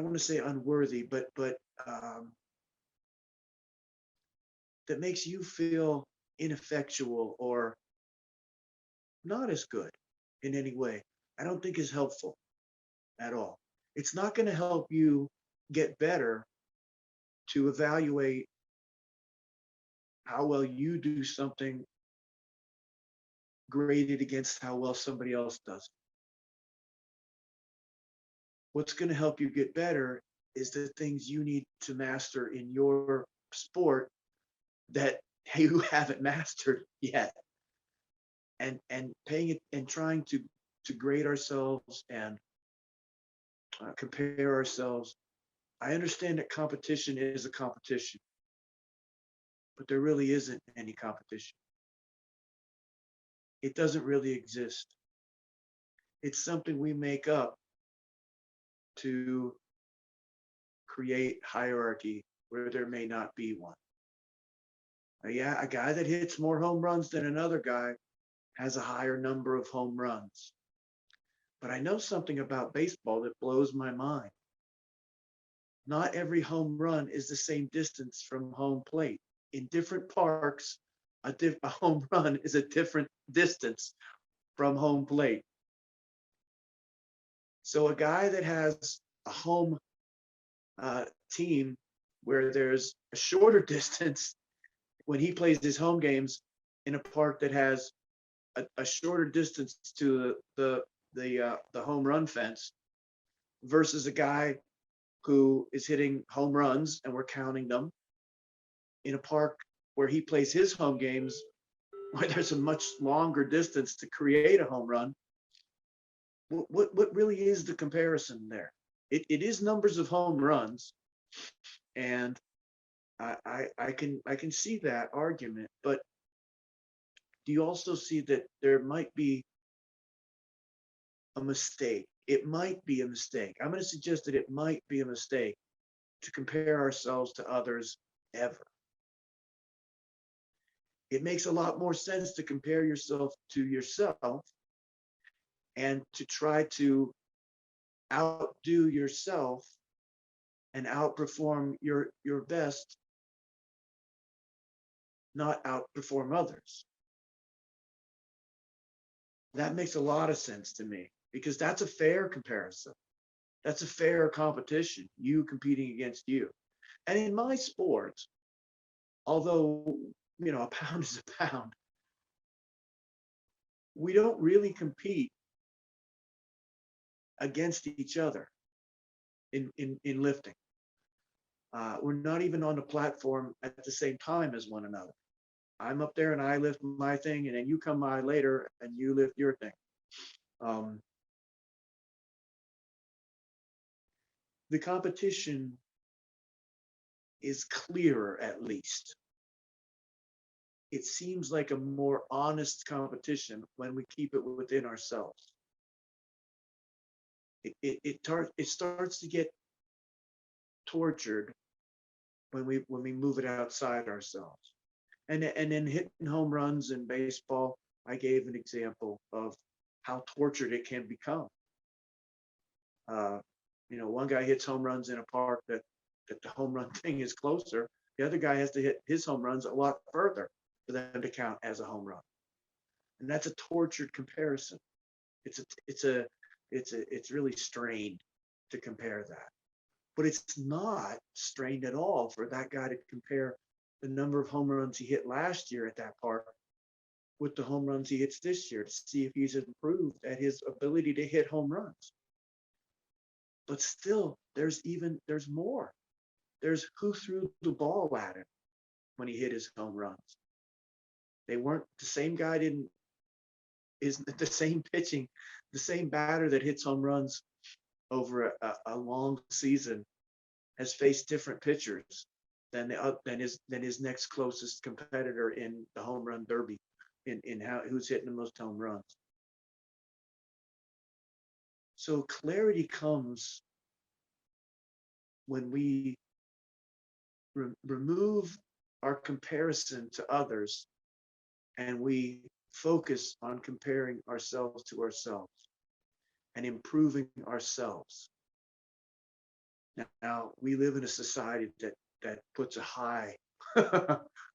want to say unworthy, but that makes you feel ineffectual or not as good in any way, I don't think is helpful at all. It's not going to help you get better to evaluate how well you do something graded against how well somebody else does. What's going to help you get better is the things you need to master in your sport that you haven't mastered yet. And paying it and trying to grade ourselves and compare ourselves. I understand that competition is a competition, but there really isn't any competition. It doesn't really exist. It's something we make up to create hierarchy where there may not be one. Yeah, a guy that hits more home runs than another guy has a higher number of home runs. But I know something about baseball that blows my mind. Not every home run is the same distance from home plate. In different parks, a home run is a different distance from home plate. So a guy that has a home team where there's a shorter distance when he plays his home games in a park that has a shorter distance to the home run fence versus a guy who is hitting home runs, and we're counting them, in a park where he plays his home games, where there's a much longer distance to create a home run. What really is the comparison there? It is numbers of home runs, and I can see that argument, but do you also see that there might be a mistake? It might be a mistake. I'm going to suggest that it might be a mistake to compare ourselves to others ever. It makes a lot more sense to compare yourself to yourself and to try to outdo yourself and outperform your best, not outperform others. That makes a lot of sense to me, because that's a fair comparison. That's a fair competition, you competing against you. And in my sport, although, a pound is a pound, we don't really compete against each other in lifting. We're not even on the platform at the same time as one another. I'm up there and I lift my thing, and then you come by later and you lift your thing. The competition is clearer, at least. It seems like a more honest competition when we keep it within ourselves. It starts to get tortured when we move it outside ourselves. And then hitting home runs in baseball, I gave an example of how tortured it can become. One guy hits home runs in a park that the home run thing is closer. The other guy has to hit his home runs a lot further for them to count as a home run. And that's a tortured comparison. It's really strained to compare that. But it's not strained at all for that guy to compare the number of home runs he hit last year at that park with the home runs he hits this year, to see if he's improved at his ability to hit home runs. But still, there's more. There's who threw the ball at him when he hit his home runs. They weren't the same guy. Is the same pitching, the same batter that hits home runs over a long season has faced different pitchers than his next closest competitor in the home run derby, in who's hitting the most home runs. So clarity comes when we remove our comparison to others, and we focus on comparing ourselves to ourselves and improving ourselves. Now, we live in a society that puts a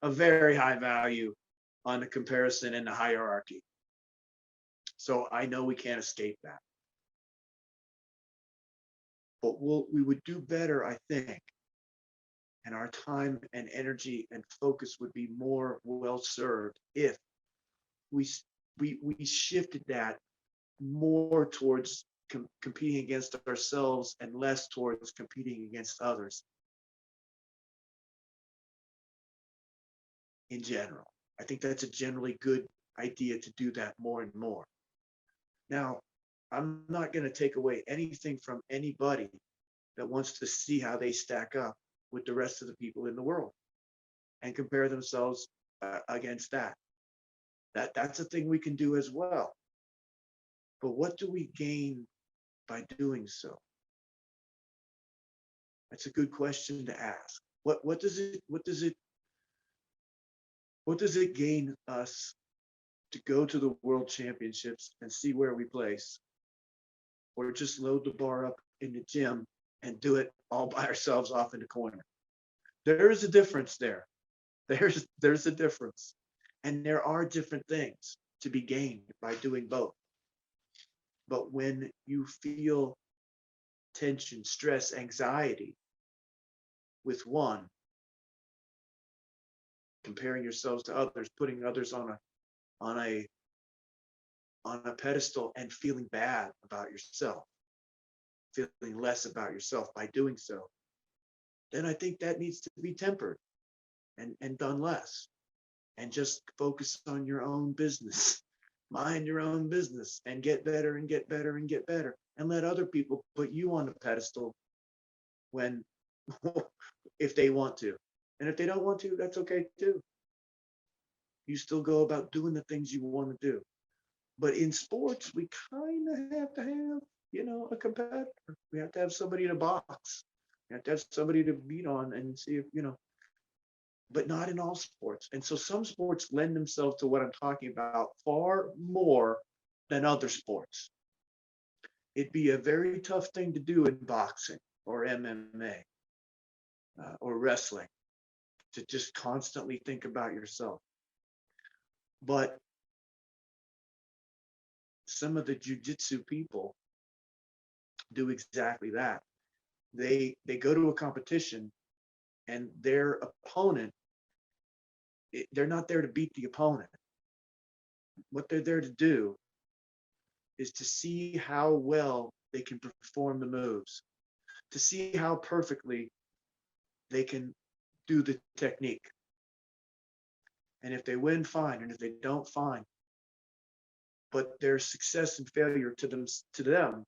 very high value on the comparison and the hierarchy. So I know we can't escape that. But we would do better, I think, and our time and energy and focus would be more well served if we shifted that more towards competing against ourselves and less towards competing against others in general. I think that's a generally good idea, to do that more and more. Now, I'm not going to take away anything from anybody that wants to see how they stack up with the rest of the people in the world and compare themselves against that. That's a thing we can do as well. But what do we gain by doing so? That's a good question to ask. What does it gain us to go to the World Championships and see where we place, or just load the bar up in the gym and do it all by ourselves off in the corner? There is a difference there. There's a difference. And there are different things to be gained by doing both. But when you feel tension, stress, anxiety with one, comparing yourselves to others, putting others on a on a pedestal and feeling bad about yourself, feeling less about yourself by doing so, then I think that needs to be tempered and done less, and just focus on your own business, mind your own business, and get better and get better and get better, and let other people put you on a pedestal when if they want to. And if they don't want to, that's okay too. You still go about doing the things you want to do. But in sports, we kind of have to have, a competitor. We have to have somebody to box. We have to have somebody to beat on and see if, but not in all sports. And so some sports lend themselves to what I'm talking about far more than other sports. It'd be a very tough thing to do in boxing or MMA or wrestling, to just constantly think about yourself. But some of the jujitsu people do exactly that. They go to a competition, and their opponent, they're not there to beat the opponent. What they're there to do is to see how well they can perform the moves, to see how perfectly they can do the technique. And if they win, fine. And if they don't, fine. But their success and failure to them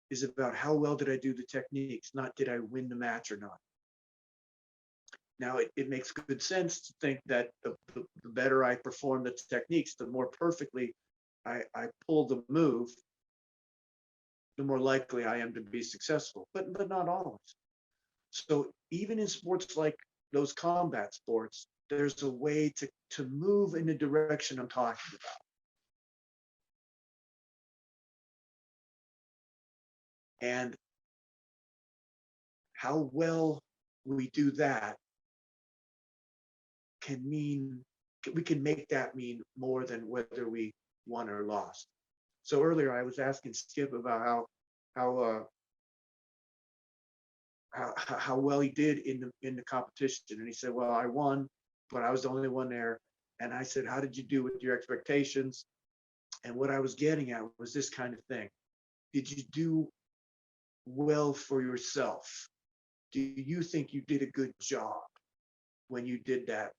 is about how well did I do the techniques, not did I win the match or not. Now, it makes good sense to think that the better I perform the techniques, the more perfectly I pull the move, the more likely I am to be successful, but not always. So even in sports like those combat sports, there's a way to move in the direction I'm talking about. And how well we do that we can make that mean more than whether we won or lost. So earlier I was asking Skip about how well he did in the competition, and he said, well, I won, but I was the only one there. And I said, how did you do with your expectations? And what I was getting at was this kind of thing. Did you do well for yourself? Do you think you did a good job when you did that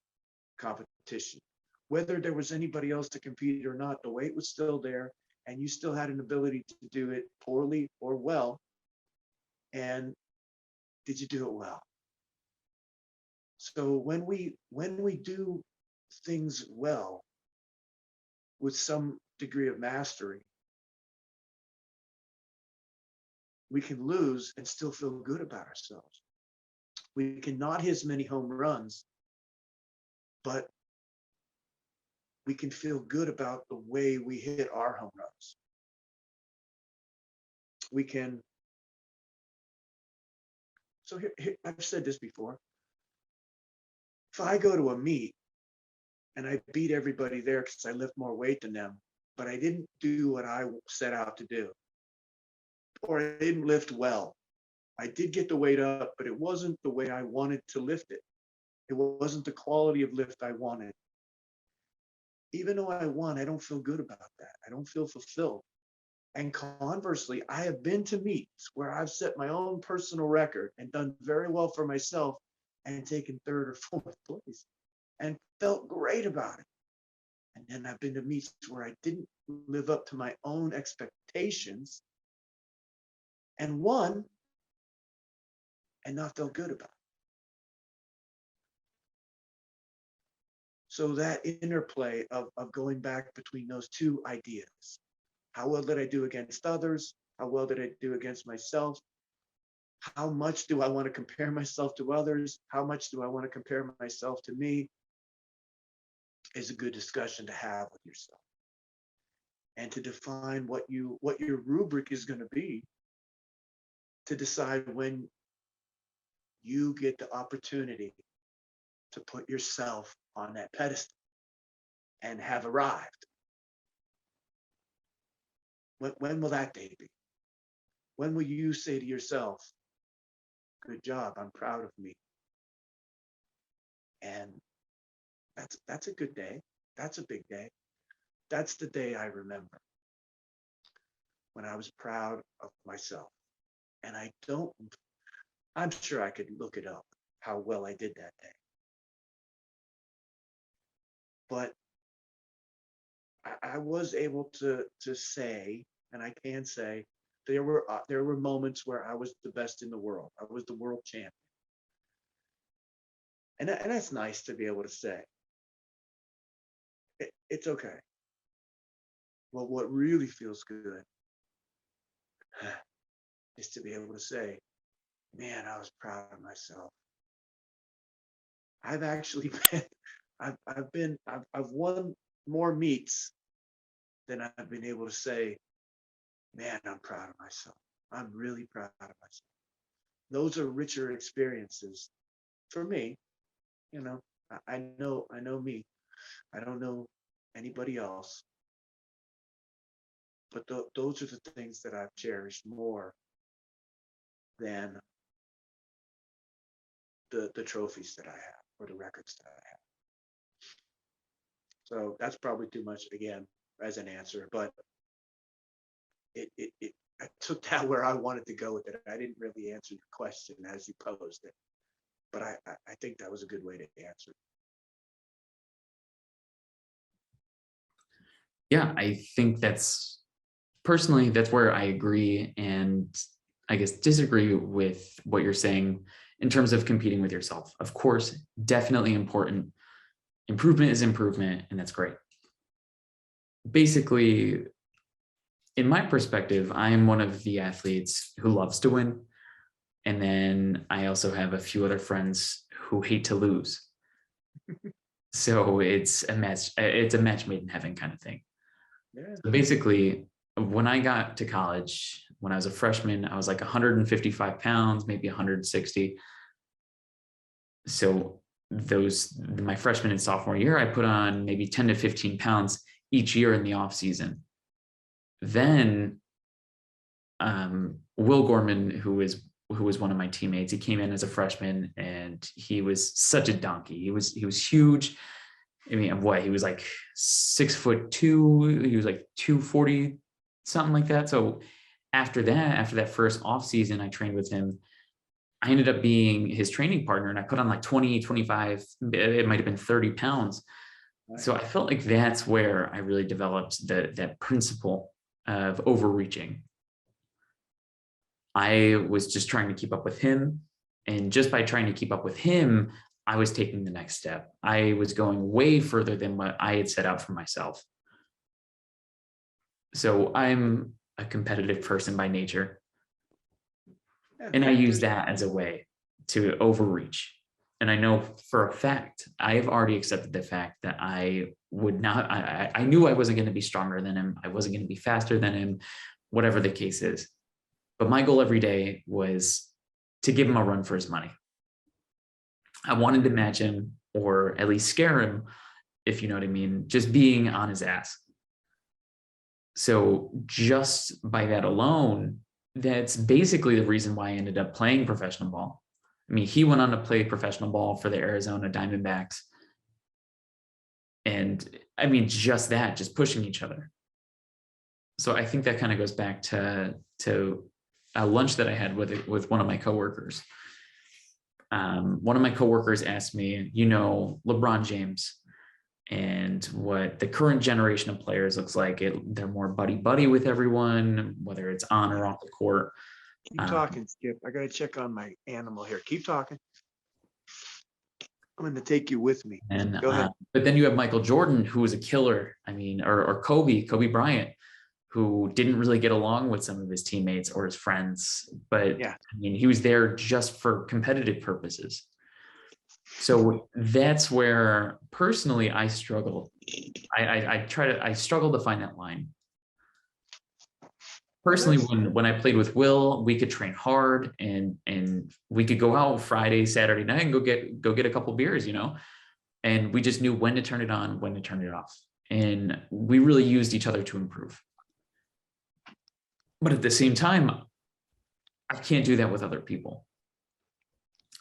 competition? Whether there was anybody else to compete or not, the weight was still there, and you still had an ability to do it poorly or well. And did you do it well? So when we do things well with some degree of mastery, we can lose and still feel good about ourselves. We can not hit as many home runs, but we can feel good about the way we hit our home runs. We can. So here, I've said this before. If I go to a meet and I beat everybody there because I lift more weight than them, but I didn't do what I set out to do, or I didn't lift well. I did get the weight up, but it wasn't the way I wanted to lift it. It wasn't the quality of lift I wanted. Even though I won, I don't feel good about that. I don't feel fulfilled. And conversely, I have been to meets where I've set my own personal record and done very well for myself and taken third or fourth place and felt great about it. And then I've been to meets where I didn't live up to my own expectations and won and not felt good about it. So that interplay of going back between those two ideas. How well did I do against others? How well did I do against myself? How much do I want to compare myself to others? How much do I want to compare myself to me? Is a good discussion to have with yourself. And to define what your rubric is going to be, to decide when you get the opportunity to put yourself on that pedestal and have arrived. When will that day be? When will you say to yourself, good job, I'm proud of me? And that's a good day. That's a big day. That's the day I remember. when I was proud of myself. And I'm sure I could look it up, how well I did that day. But I was able to say, and I can say, there were moments where I was the best in the world. I was the world champion. And that's nice to be able to say. It's okay. Well, what really feels good is to be able to say, man, I was proud of myself. I've actually I've won more meets than I've been able to say, man, I'm proud of myself. I'm really proud of myself. Those are richer experiences for me. You know, I know me. I don't know anybody else. But those are the things that I've cherished more than the trophies that I have or the records that I have. So that's probably too much again as an answer, but I took that where I wanted to go with it. I didn't really answer your question as you posed it, but I think that was a good way to answer. Yeah, I think personally, that's where I agree and I guess disagree with what you're saying in terms of competing with yourself. Of course, definitely important. Improvement is improvement, and that's great. Basically, in my perspective, I am one of the athletes who loves to win. And then I also have a few other friends who hate to lose. So it's a match made in heaven kind of thing. Yeah. So basically, when I got to college, when I was a freshman, I was like 155 pounds, maybe 160. So my freshman and sophomore year, I put on maybe 10 to 15 pounds each year in the off season. Then Will Gorman, who was one of my teammates, he came in as a freshman and he was such a donkey. He was huge. I mean, what, he was like 6'2", he was like 240, something like that. So after that first off season, I trained with him. I ended up being his training partner and I put on like 20, 25, it might've been 30 pounds. Right. So I felt like that's where I really developed that principle of overreaching. I was just trying to keep up with him. And just by trying to keep up with him, I was taking the next step. I was going way further than what I had set out for myself. So I'm a competitive person by nature. And I use that as a way to overreach. And I know for a fact, I've already accepted the fact that I would not, I knew I wasn't going to be stronger than him. I wasn't going to be faster than him, whatever the case is. But my goal every day was to give him a run for his money. I wanted to match him or at least scare him, if you know what I mean, just being on his ass. So just by that alone, that's basically the reason why I ended up playing professional ball. I mean, he went on to play professional ball for the Arizona Diamondbacks. And I mean, just pushing each other. So I think that kind of goes back to a lunch that I had with one of my coworkers. One of my coworkers asked me, LeBron James and what the current generation of players looks like. They're more buddy with everyone, whether it's on or off the court. Keep talking, Skip. I got to check on my animal here. Keep talking. I'm going to take you with me. And go ahead. But then you have Michael Jordan, who was a killer. I mean, or Kobe Bryant, who didn't really get along with some of his teammates or his friends, but yeah. I mean, he was there just for competitive purposes. So that's where personally I struggled. I struggle to find that line. Personally, when I played with Will, we could train hard and we could go out Friday, Saturday night and go get a couple beers, and we just knew when to turn it on, when to turn it off. And we really used each other to improve. But at the same time, I can't do that with other people.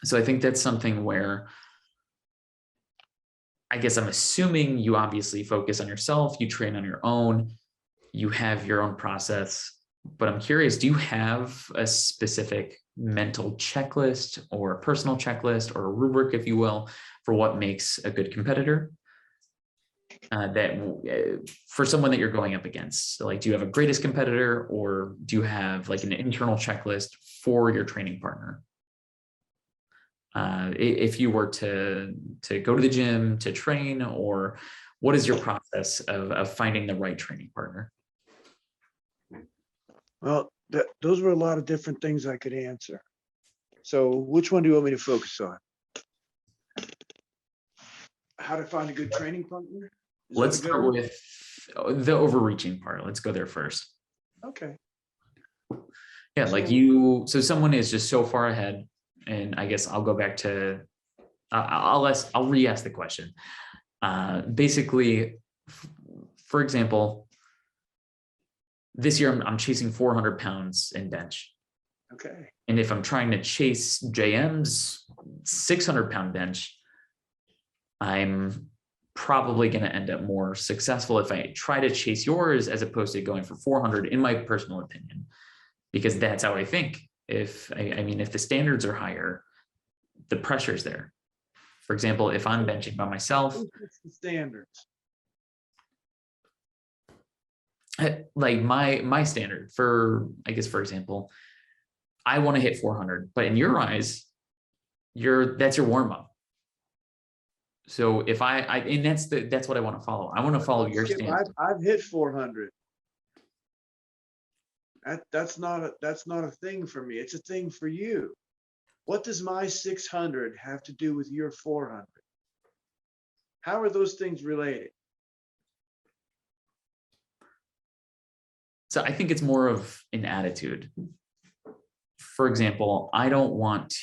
So I think that's something where I guess I'm assuming you obviously focus on yourself, you train on your own, you have your own process. But I'm curious, do you have a specific mental checklist or a personal checklist or a rubric, if you will, for what makes a good competitor? For someone that you're going up against, so like, do you have a greatest competitor, or do you have like an internal checklist for your training partner? If you were to go to the gym to train, or what is your process of finding the right training partner? Well, those were a lot of different things I could answer. So which one do you want me to focus on? How to find a good training partner? Let's start with the overreaching part. Let's go there first. Okay. Yeah, like so someone is just so far ahead, and I guess I'll go back to, I'll re-ask the question. Basically, for example, this year I'm chasing 400 pounds in bench. Okay. And if I'm trying to chase JM's 600-pound bench, I'm probably going to end up more successful if I try to chase yours as opposed to going for 400, in my personal opinion, because that's how I think. If if the standards are higher, the pressure's there. For example, if I'm benching by myself, what's the standards? Like my standard for, I guess, for example, I want to hit 400, but in your eyes, that's your warm up. So if and that's what I want to follow. I want to follow your standard. I've hit 400. That's not a thing for me. It's a thing for you. What does my 600 have to do with your 400? How are those things related? So I think it's more of an attitude. For example, I don't want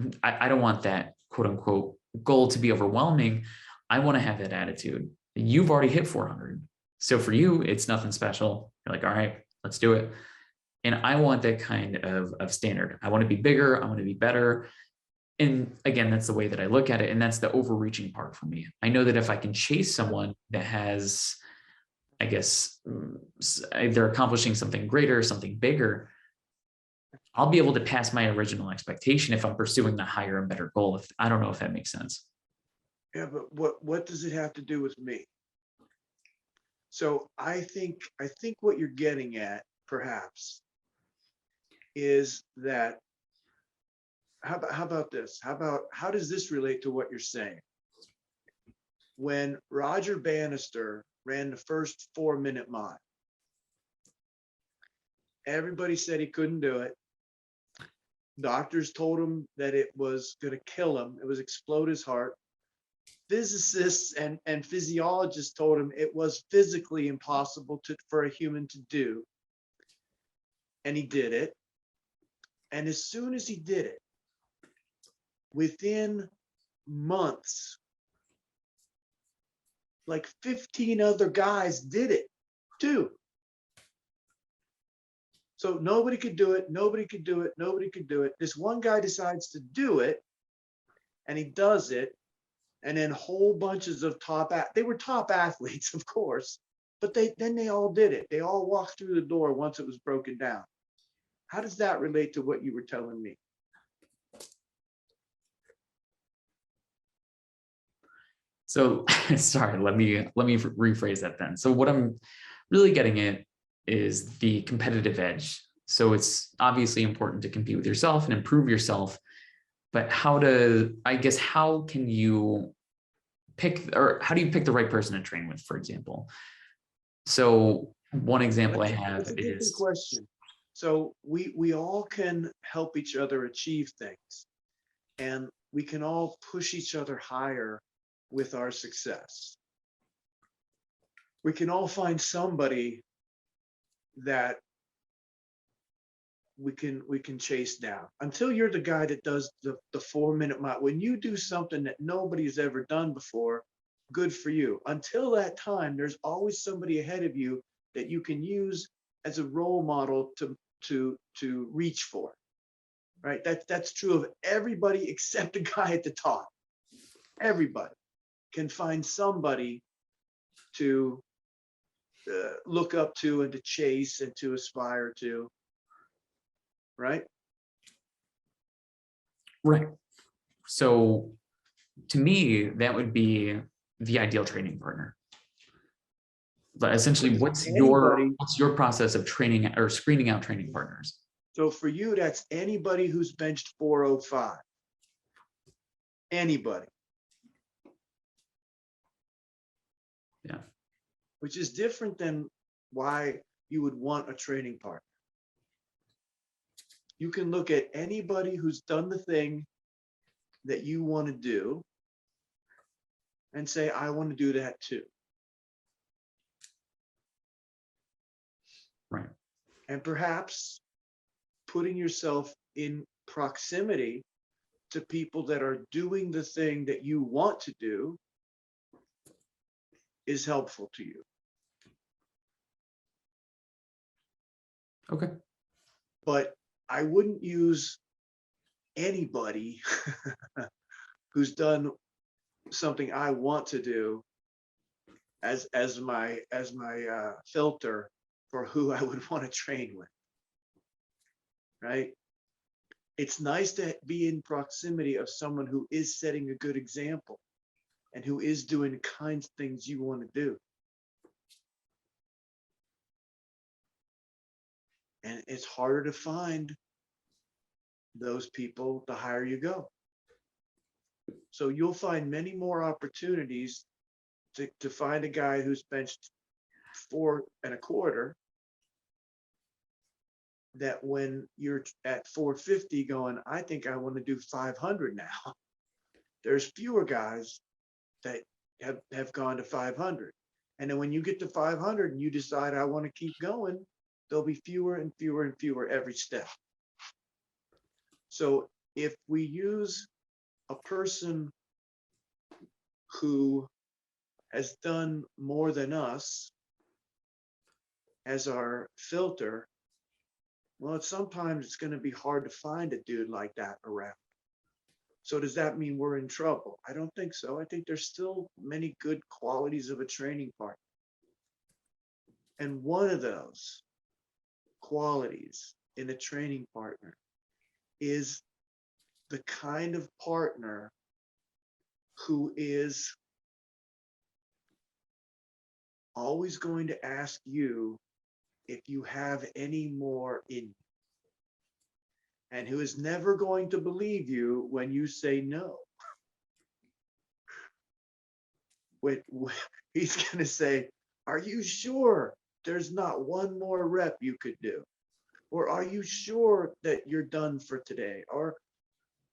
that quote unquote goal to be overwhelming. I want to have that attitude. You've already hit 400. So for you, it's nothing special. You're like, all right, let's do it. And I want that kind of standard. I want to be bigger. I want to be better. And again, that's the way that I look at it. And that's the overreaching part for me. I know that if I can chase someone that has, I guess, they're accomplishing something greater, something bigger, I'll be able to pass my original expectation if I'm pursuing the higher and better goal. I don't know if that makes sense. Yeah, but what does it have to do with me? So I think what you're getting at, perhaps, is that how about this? How does this relate to what you're saying? When Roger Bannister ran the first 4-minute mile, everybody said he couldn't do it. Doctors told him that it was going to kill him. It was explode his heart. Physicists and physiologists told him it was physically impossible for a human to do. And he did it. And as soon as he did it, within months, like 15 other guys did it too. So nobody could do it. Nobody could do it. Nobody could do it. This one guy decides to do it, and he does it. And then whole bunches of they were top athletes, of course, but then they all did it. They all walked through the door once it was broken down. How does that relate to what you were telling me? So sorry, let me rephrase that then. So what I'm really getting at is the competitive edge. So it's obviously important to compete with yourself and improve yourself, but how can you pick, or how do you pick the right person to train with, for example? So one example I have that's a different is question. So we all can help each other achieve things, and we can all push each other higher with our success. We can all find somebody that we can chase down until you're the guy that does the 4-minute mile. When you do something that nobody's ever done before, good for you. Until that time, there's always somebody ahead of you that you can use as a role model to reach for, right? That's true of everybody except the guy at the top. Everybody can find somebody to look up to and to chase and to aspire to, right? Right. So to me, that would be the ideal training partner. But essentially, what's your process of training or screening out training partners? So for you, that's anybody who's benched 405. Anybody. Yeah. Which is different than why you would want a training partner. You can look at anybody who's done the thing that you want to do and say, I want to do that too. Right. And perhaps putting yourself in proximity to people that are doing the thing that you want to do is helpful to you. Okay. But I wouldn't use anybody who's done something I want to do as my filter for who I would want to train with. Right? It's nice to be in proximity of someone who is setting a good example and who is doing the kinds of things you want to do. And it's harder to find those people the higher you go. So you'll find many more opportunities to find a guy who's benched 4.25, that when you're at 450 going, I think I want to do 500 now. There's fewer guys that have gone to 500. And then when you get to 500 and you decide I want to keep going, there'll be fewer and fewer and fewer every step. So if we use a person who has done more than us as our filter, well, sometimes it's going to be hard to find a dude like that around. So does that mean we're in trouble? I don't think so. I think there's still many good qualities of a training partner. And one of those qualities in a training partner is the kind of partner who is always going to ask you if you have any more in you, and who is never going to believe you when you say no. He's going to say, are you sure there's not one more rep you could do? Or are you sure that you're done for today? Or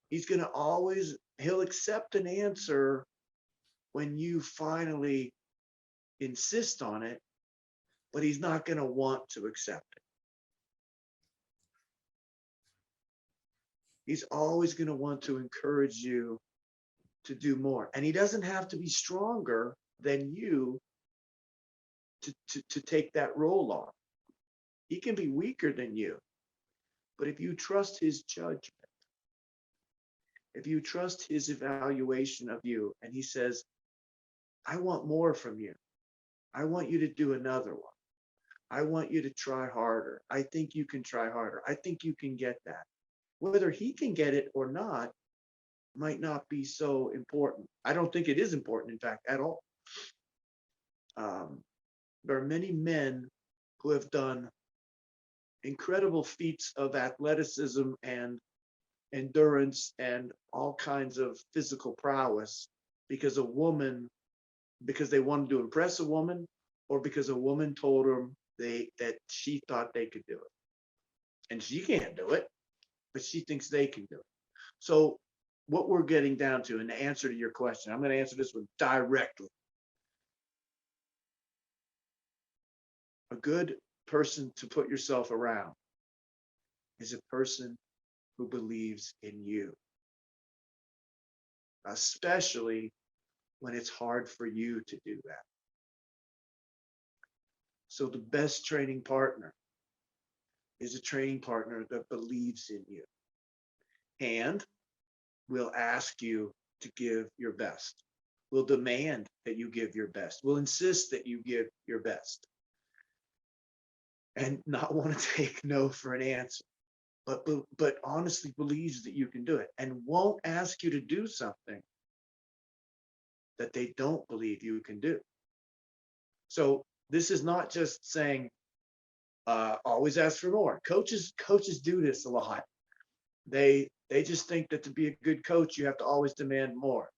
he's going to he'll accept an answer when you finally insist on it, but he's not going to want to accept it. He's always going to want to encourage you to do more. And he doesn't have to be stronger than you to take that role on. He can be weaker than you. But if you trust his judgment, if you trust his evaluation of you, and he says, I want more from you. I want you to do another one. I want you to try harder. I think you can try harder. I think you can get that. Whether he can get it or not might not be so important. I don't think it is important, in fact, at all. There are many men who have done incredible feats of athleticism and endurance and all kinds of physical prowess because they wanted to impress a woman, or because a woman told them that she thought they could do it. And she can't do it, but she thinks they can do it. So what we're getting down to, and the answer to your question, I'm going to answer this one directly. A good person to put yourself around is a person who believes in you, especially when it's hard for you to do that. So the best training partner is a training partner that believes in you and will ask you to give your best, will demand that you give your best, will insist that you give your best. and not want to take no for an answer, but honestly believes that you can do it and won't ask you to do something that they don't believe you can do. So this is not just saying always ask for more. Coaches do this a lot. They just think that to be a good coach, you have to always demand more.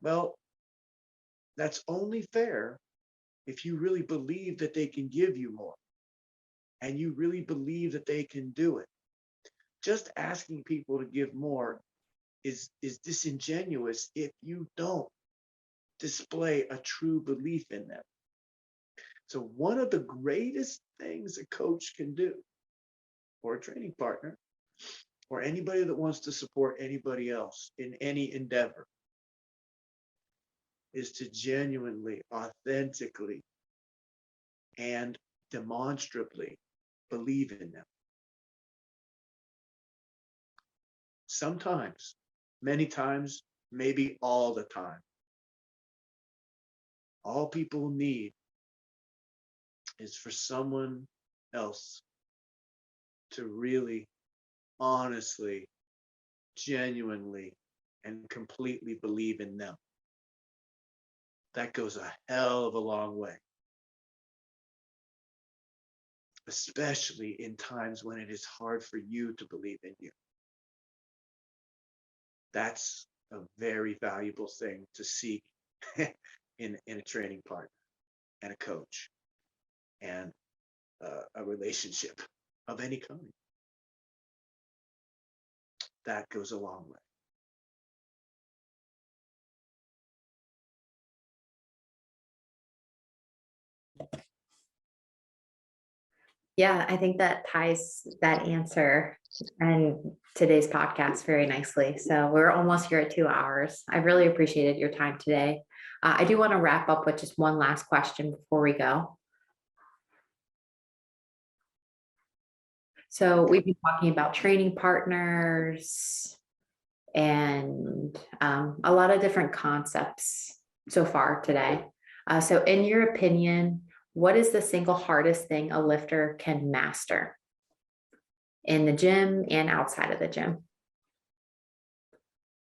Well, that's only fair if you really believe that they can give you more and you really believe that they can do it. Just asking people to give more is disingenuous if you don't display a true belief in them. So one of the greatest things a coach can do, or a training partner, or anybody that wants to support anybody else in any endeavor, is to genuinely, authentically, and demonstrably believe in them. Sometimes, many times, maybe all the time. All people need is for someone else to really, honestly, genuinely, and completely believe in them. That goes a hell of a long way. Especially in times when it is hard for you to believe in you. That's a very valuable thing to seek in a training partner and a coach and a relationship of any kind. That goes a long way. Yeah, I think that ties that answer and today's podcast very nicely. So we're almost here at 2 hours. I really appreciated your time today. I do want to wrap up with just one last question before we go. So we've been talking about training partners and a lot of different concepts so far today. So in your opinion, what is the single hardest thing a lifter can master in the gym and outside of the gym?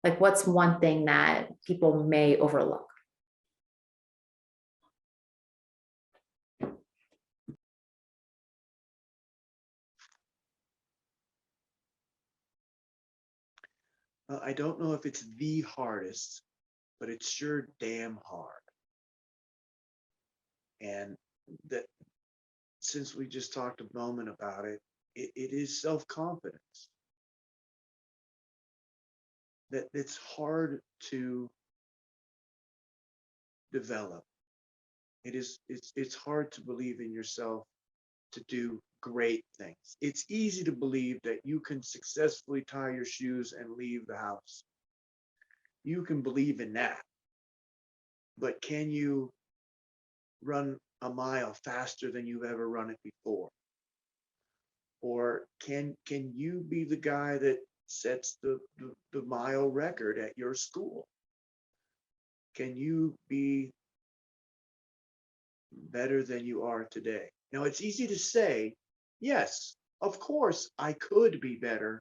Like, what's one thing that people may overlook? I don't know if it's the hardest, but it's sure damn hard. And that, since we just talked a moment about it, it is self-confidence. That it's hard to develop. It's hard to believe in yourself to do great things. It's easy to believe that you can successfully tie your shoes and leave the house. You can believe in that. But can you run a mile faster than you've ever run it before? Or can you be the guy that sets the mile record at your school? Can you be better than you are today? Now, it's easy to say, yes, of course, I could be better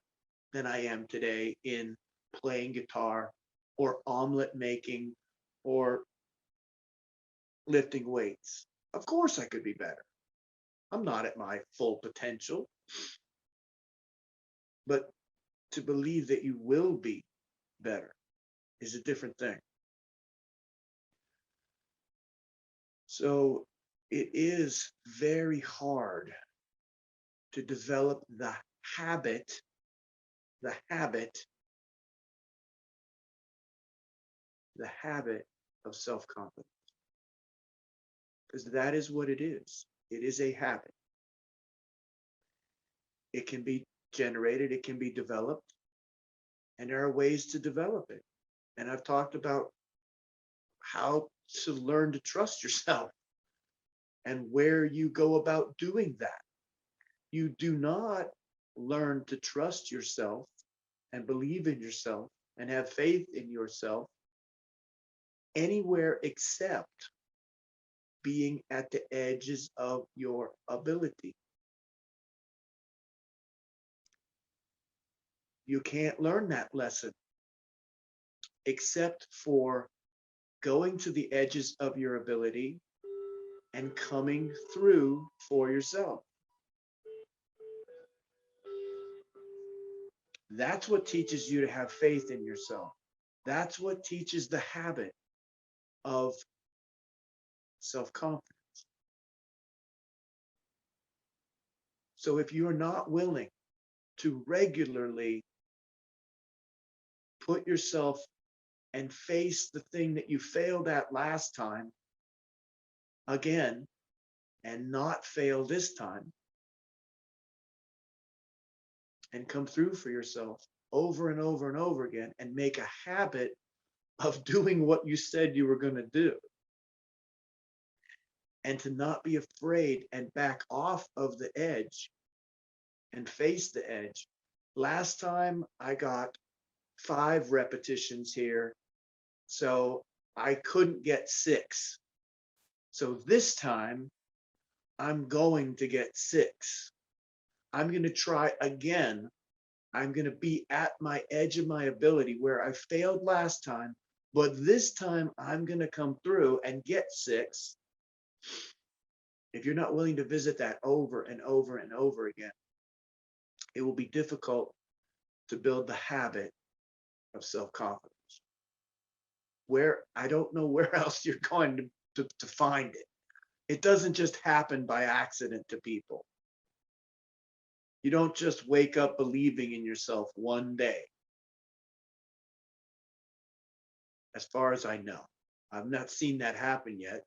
than I am today in playing guitar or omelet making or lifting weights. Of course, I could be better. I'm not at my full potential. But to believe that you will be better is a different thing. So it is very hard to develop the habit of self-confidence. Because that is what it is. It is a habit. It can be generated, it can be developed, and there are ways to develop it. And I've talked about how to learn to trust yourself and where you go about doing that. You do not learn to trust yourself and believe in yourself and have faith in yourself anywhere except being at the edges of your ability. You can't learn that lesson except for going to the edges of your ability and coming through for yourself. That's what teaches you to have faith in yourself. That's what teaches the habit of self-confidence. So if you're not willing to regularly put yourself and face the thing that you failed at last time again and not fail this time, and come through for yourself over and over and over again and make a habit of doing what you said you were going to do, and to not be afraid and back off of the edge and face the edge. Last time I got 5 repetitions here, so I couldn't get 6. So this time I'm going to get 6. I'm going to try again. I'm going to be at my edge of my ability where I failed last time, but this time I'm going to come through and get 6. If you're not willing to visit that over and over and over again, it will be difficult to build the habit of self-confidence. Where I don't know where else you're going to find it. It doesn't just happen by accident to people. You don't just wake up believing in yourself one day. As far as I know, I've not seen that happen yet.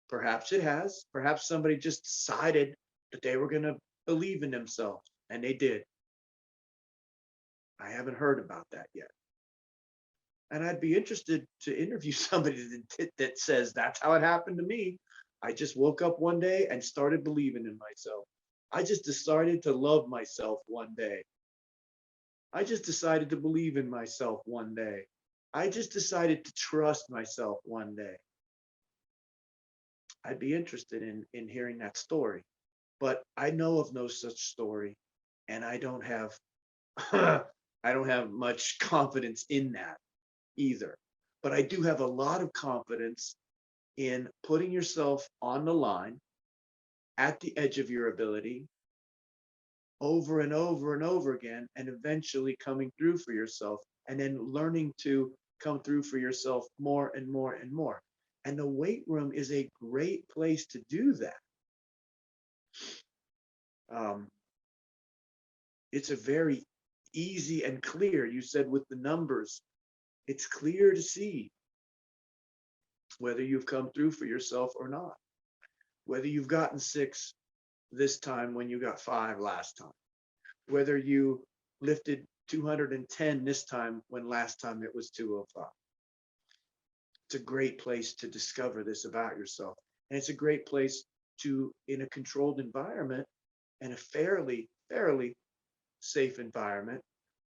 Perhaps it has. Perhaps somebody just decided that they were going to believe in themselves, and they did. I haven't heard about that yet. And I'd be interested to interview somebody that says that's how it happened to me. I just woke up one day and started believing in myself. I just decided to love myself one day. I just decided to believe in myself one day. I just decided to trust myself one day. I'd be interested in hearing that story, but I know of no such story, and I don't have I don't have much confidence in that either. But I do have a lot of confidence in putting yourself on the line at the edge of your ability over and over and over again, and eventually coming through for yourself, and then learning to come through for yourself more and more and more. And the weight room is a great place to do that. It's a very easy and clear, you said with the numbers, it's clear to see whether you've come through for yourself or not, whether you've gotten 6 this time when you got 5 last time, whether you lifted 210 this time when last time it was 205. It's a great place to discover this about yourself. And it's a great place to, in a controlled environment and a fairly safe environment,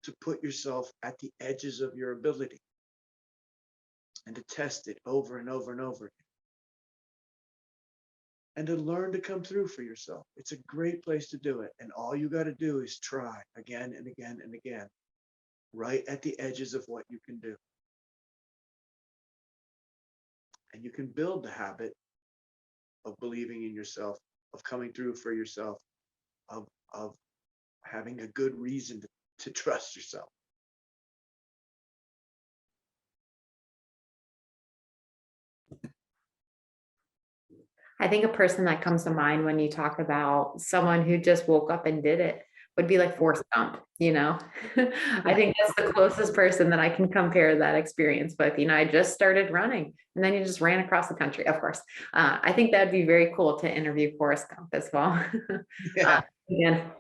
to put yourself at the edges of your ability and to test it over and over and over again. And to learn to come through for yourself. It's a great place to do it. And all you got to do is try again and again and again, right at the edges of what you can do. And you can build the habit of believing in yourself, of coming through for yourself, of having a good reason to trust yourself. I think a person that comes to mind when you talk about someone who just woke up and did it would be like Forrest Gump, you know? I think that's the closest person that I can compare that experience with. You know, I just started running and then you just ran across the country, of course. I think that'd be very cool to interview Forrest Gump as well. Yeah. Again.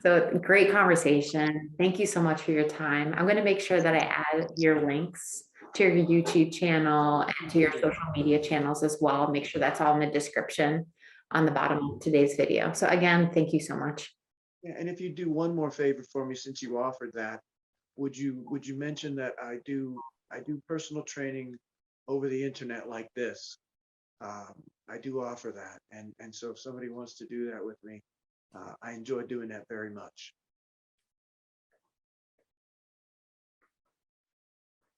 So great conversation. Thank you so much for your time. I'm going to make sure that I add your links to your YouTube channel and to your social media channels as well. Make sure that's all in the description on the bottom of today's video. So again, thank you so much. Yeah, and if you do one more favor for me, since you offered that, would you mention that I do personal training over the internet like this? I do offer that. And so if somebody wants to do that with me, I enjoy doing that very much.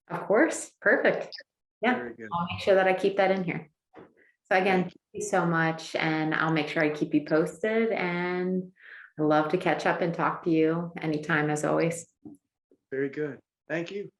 Of course. Perfect. Yeah, Very good. I'll make sure that I keep that in here. So again, Thank thank you so much, and I'll make sure I keep you posted, and I love to catch up and talk to you anytime, as always. Very good. Thank you.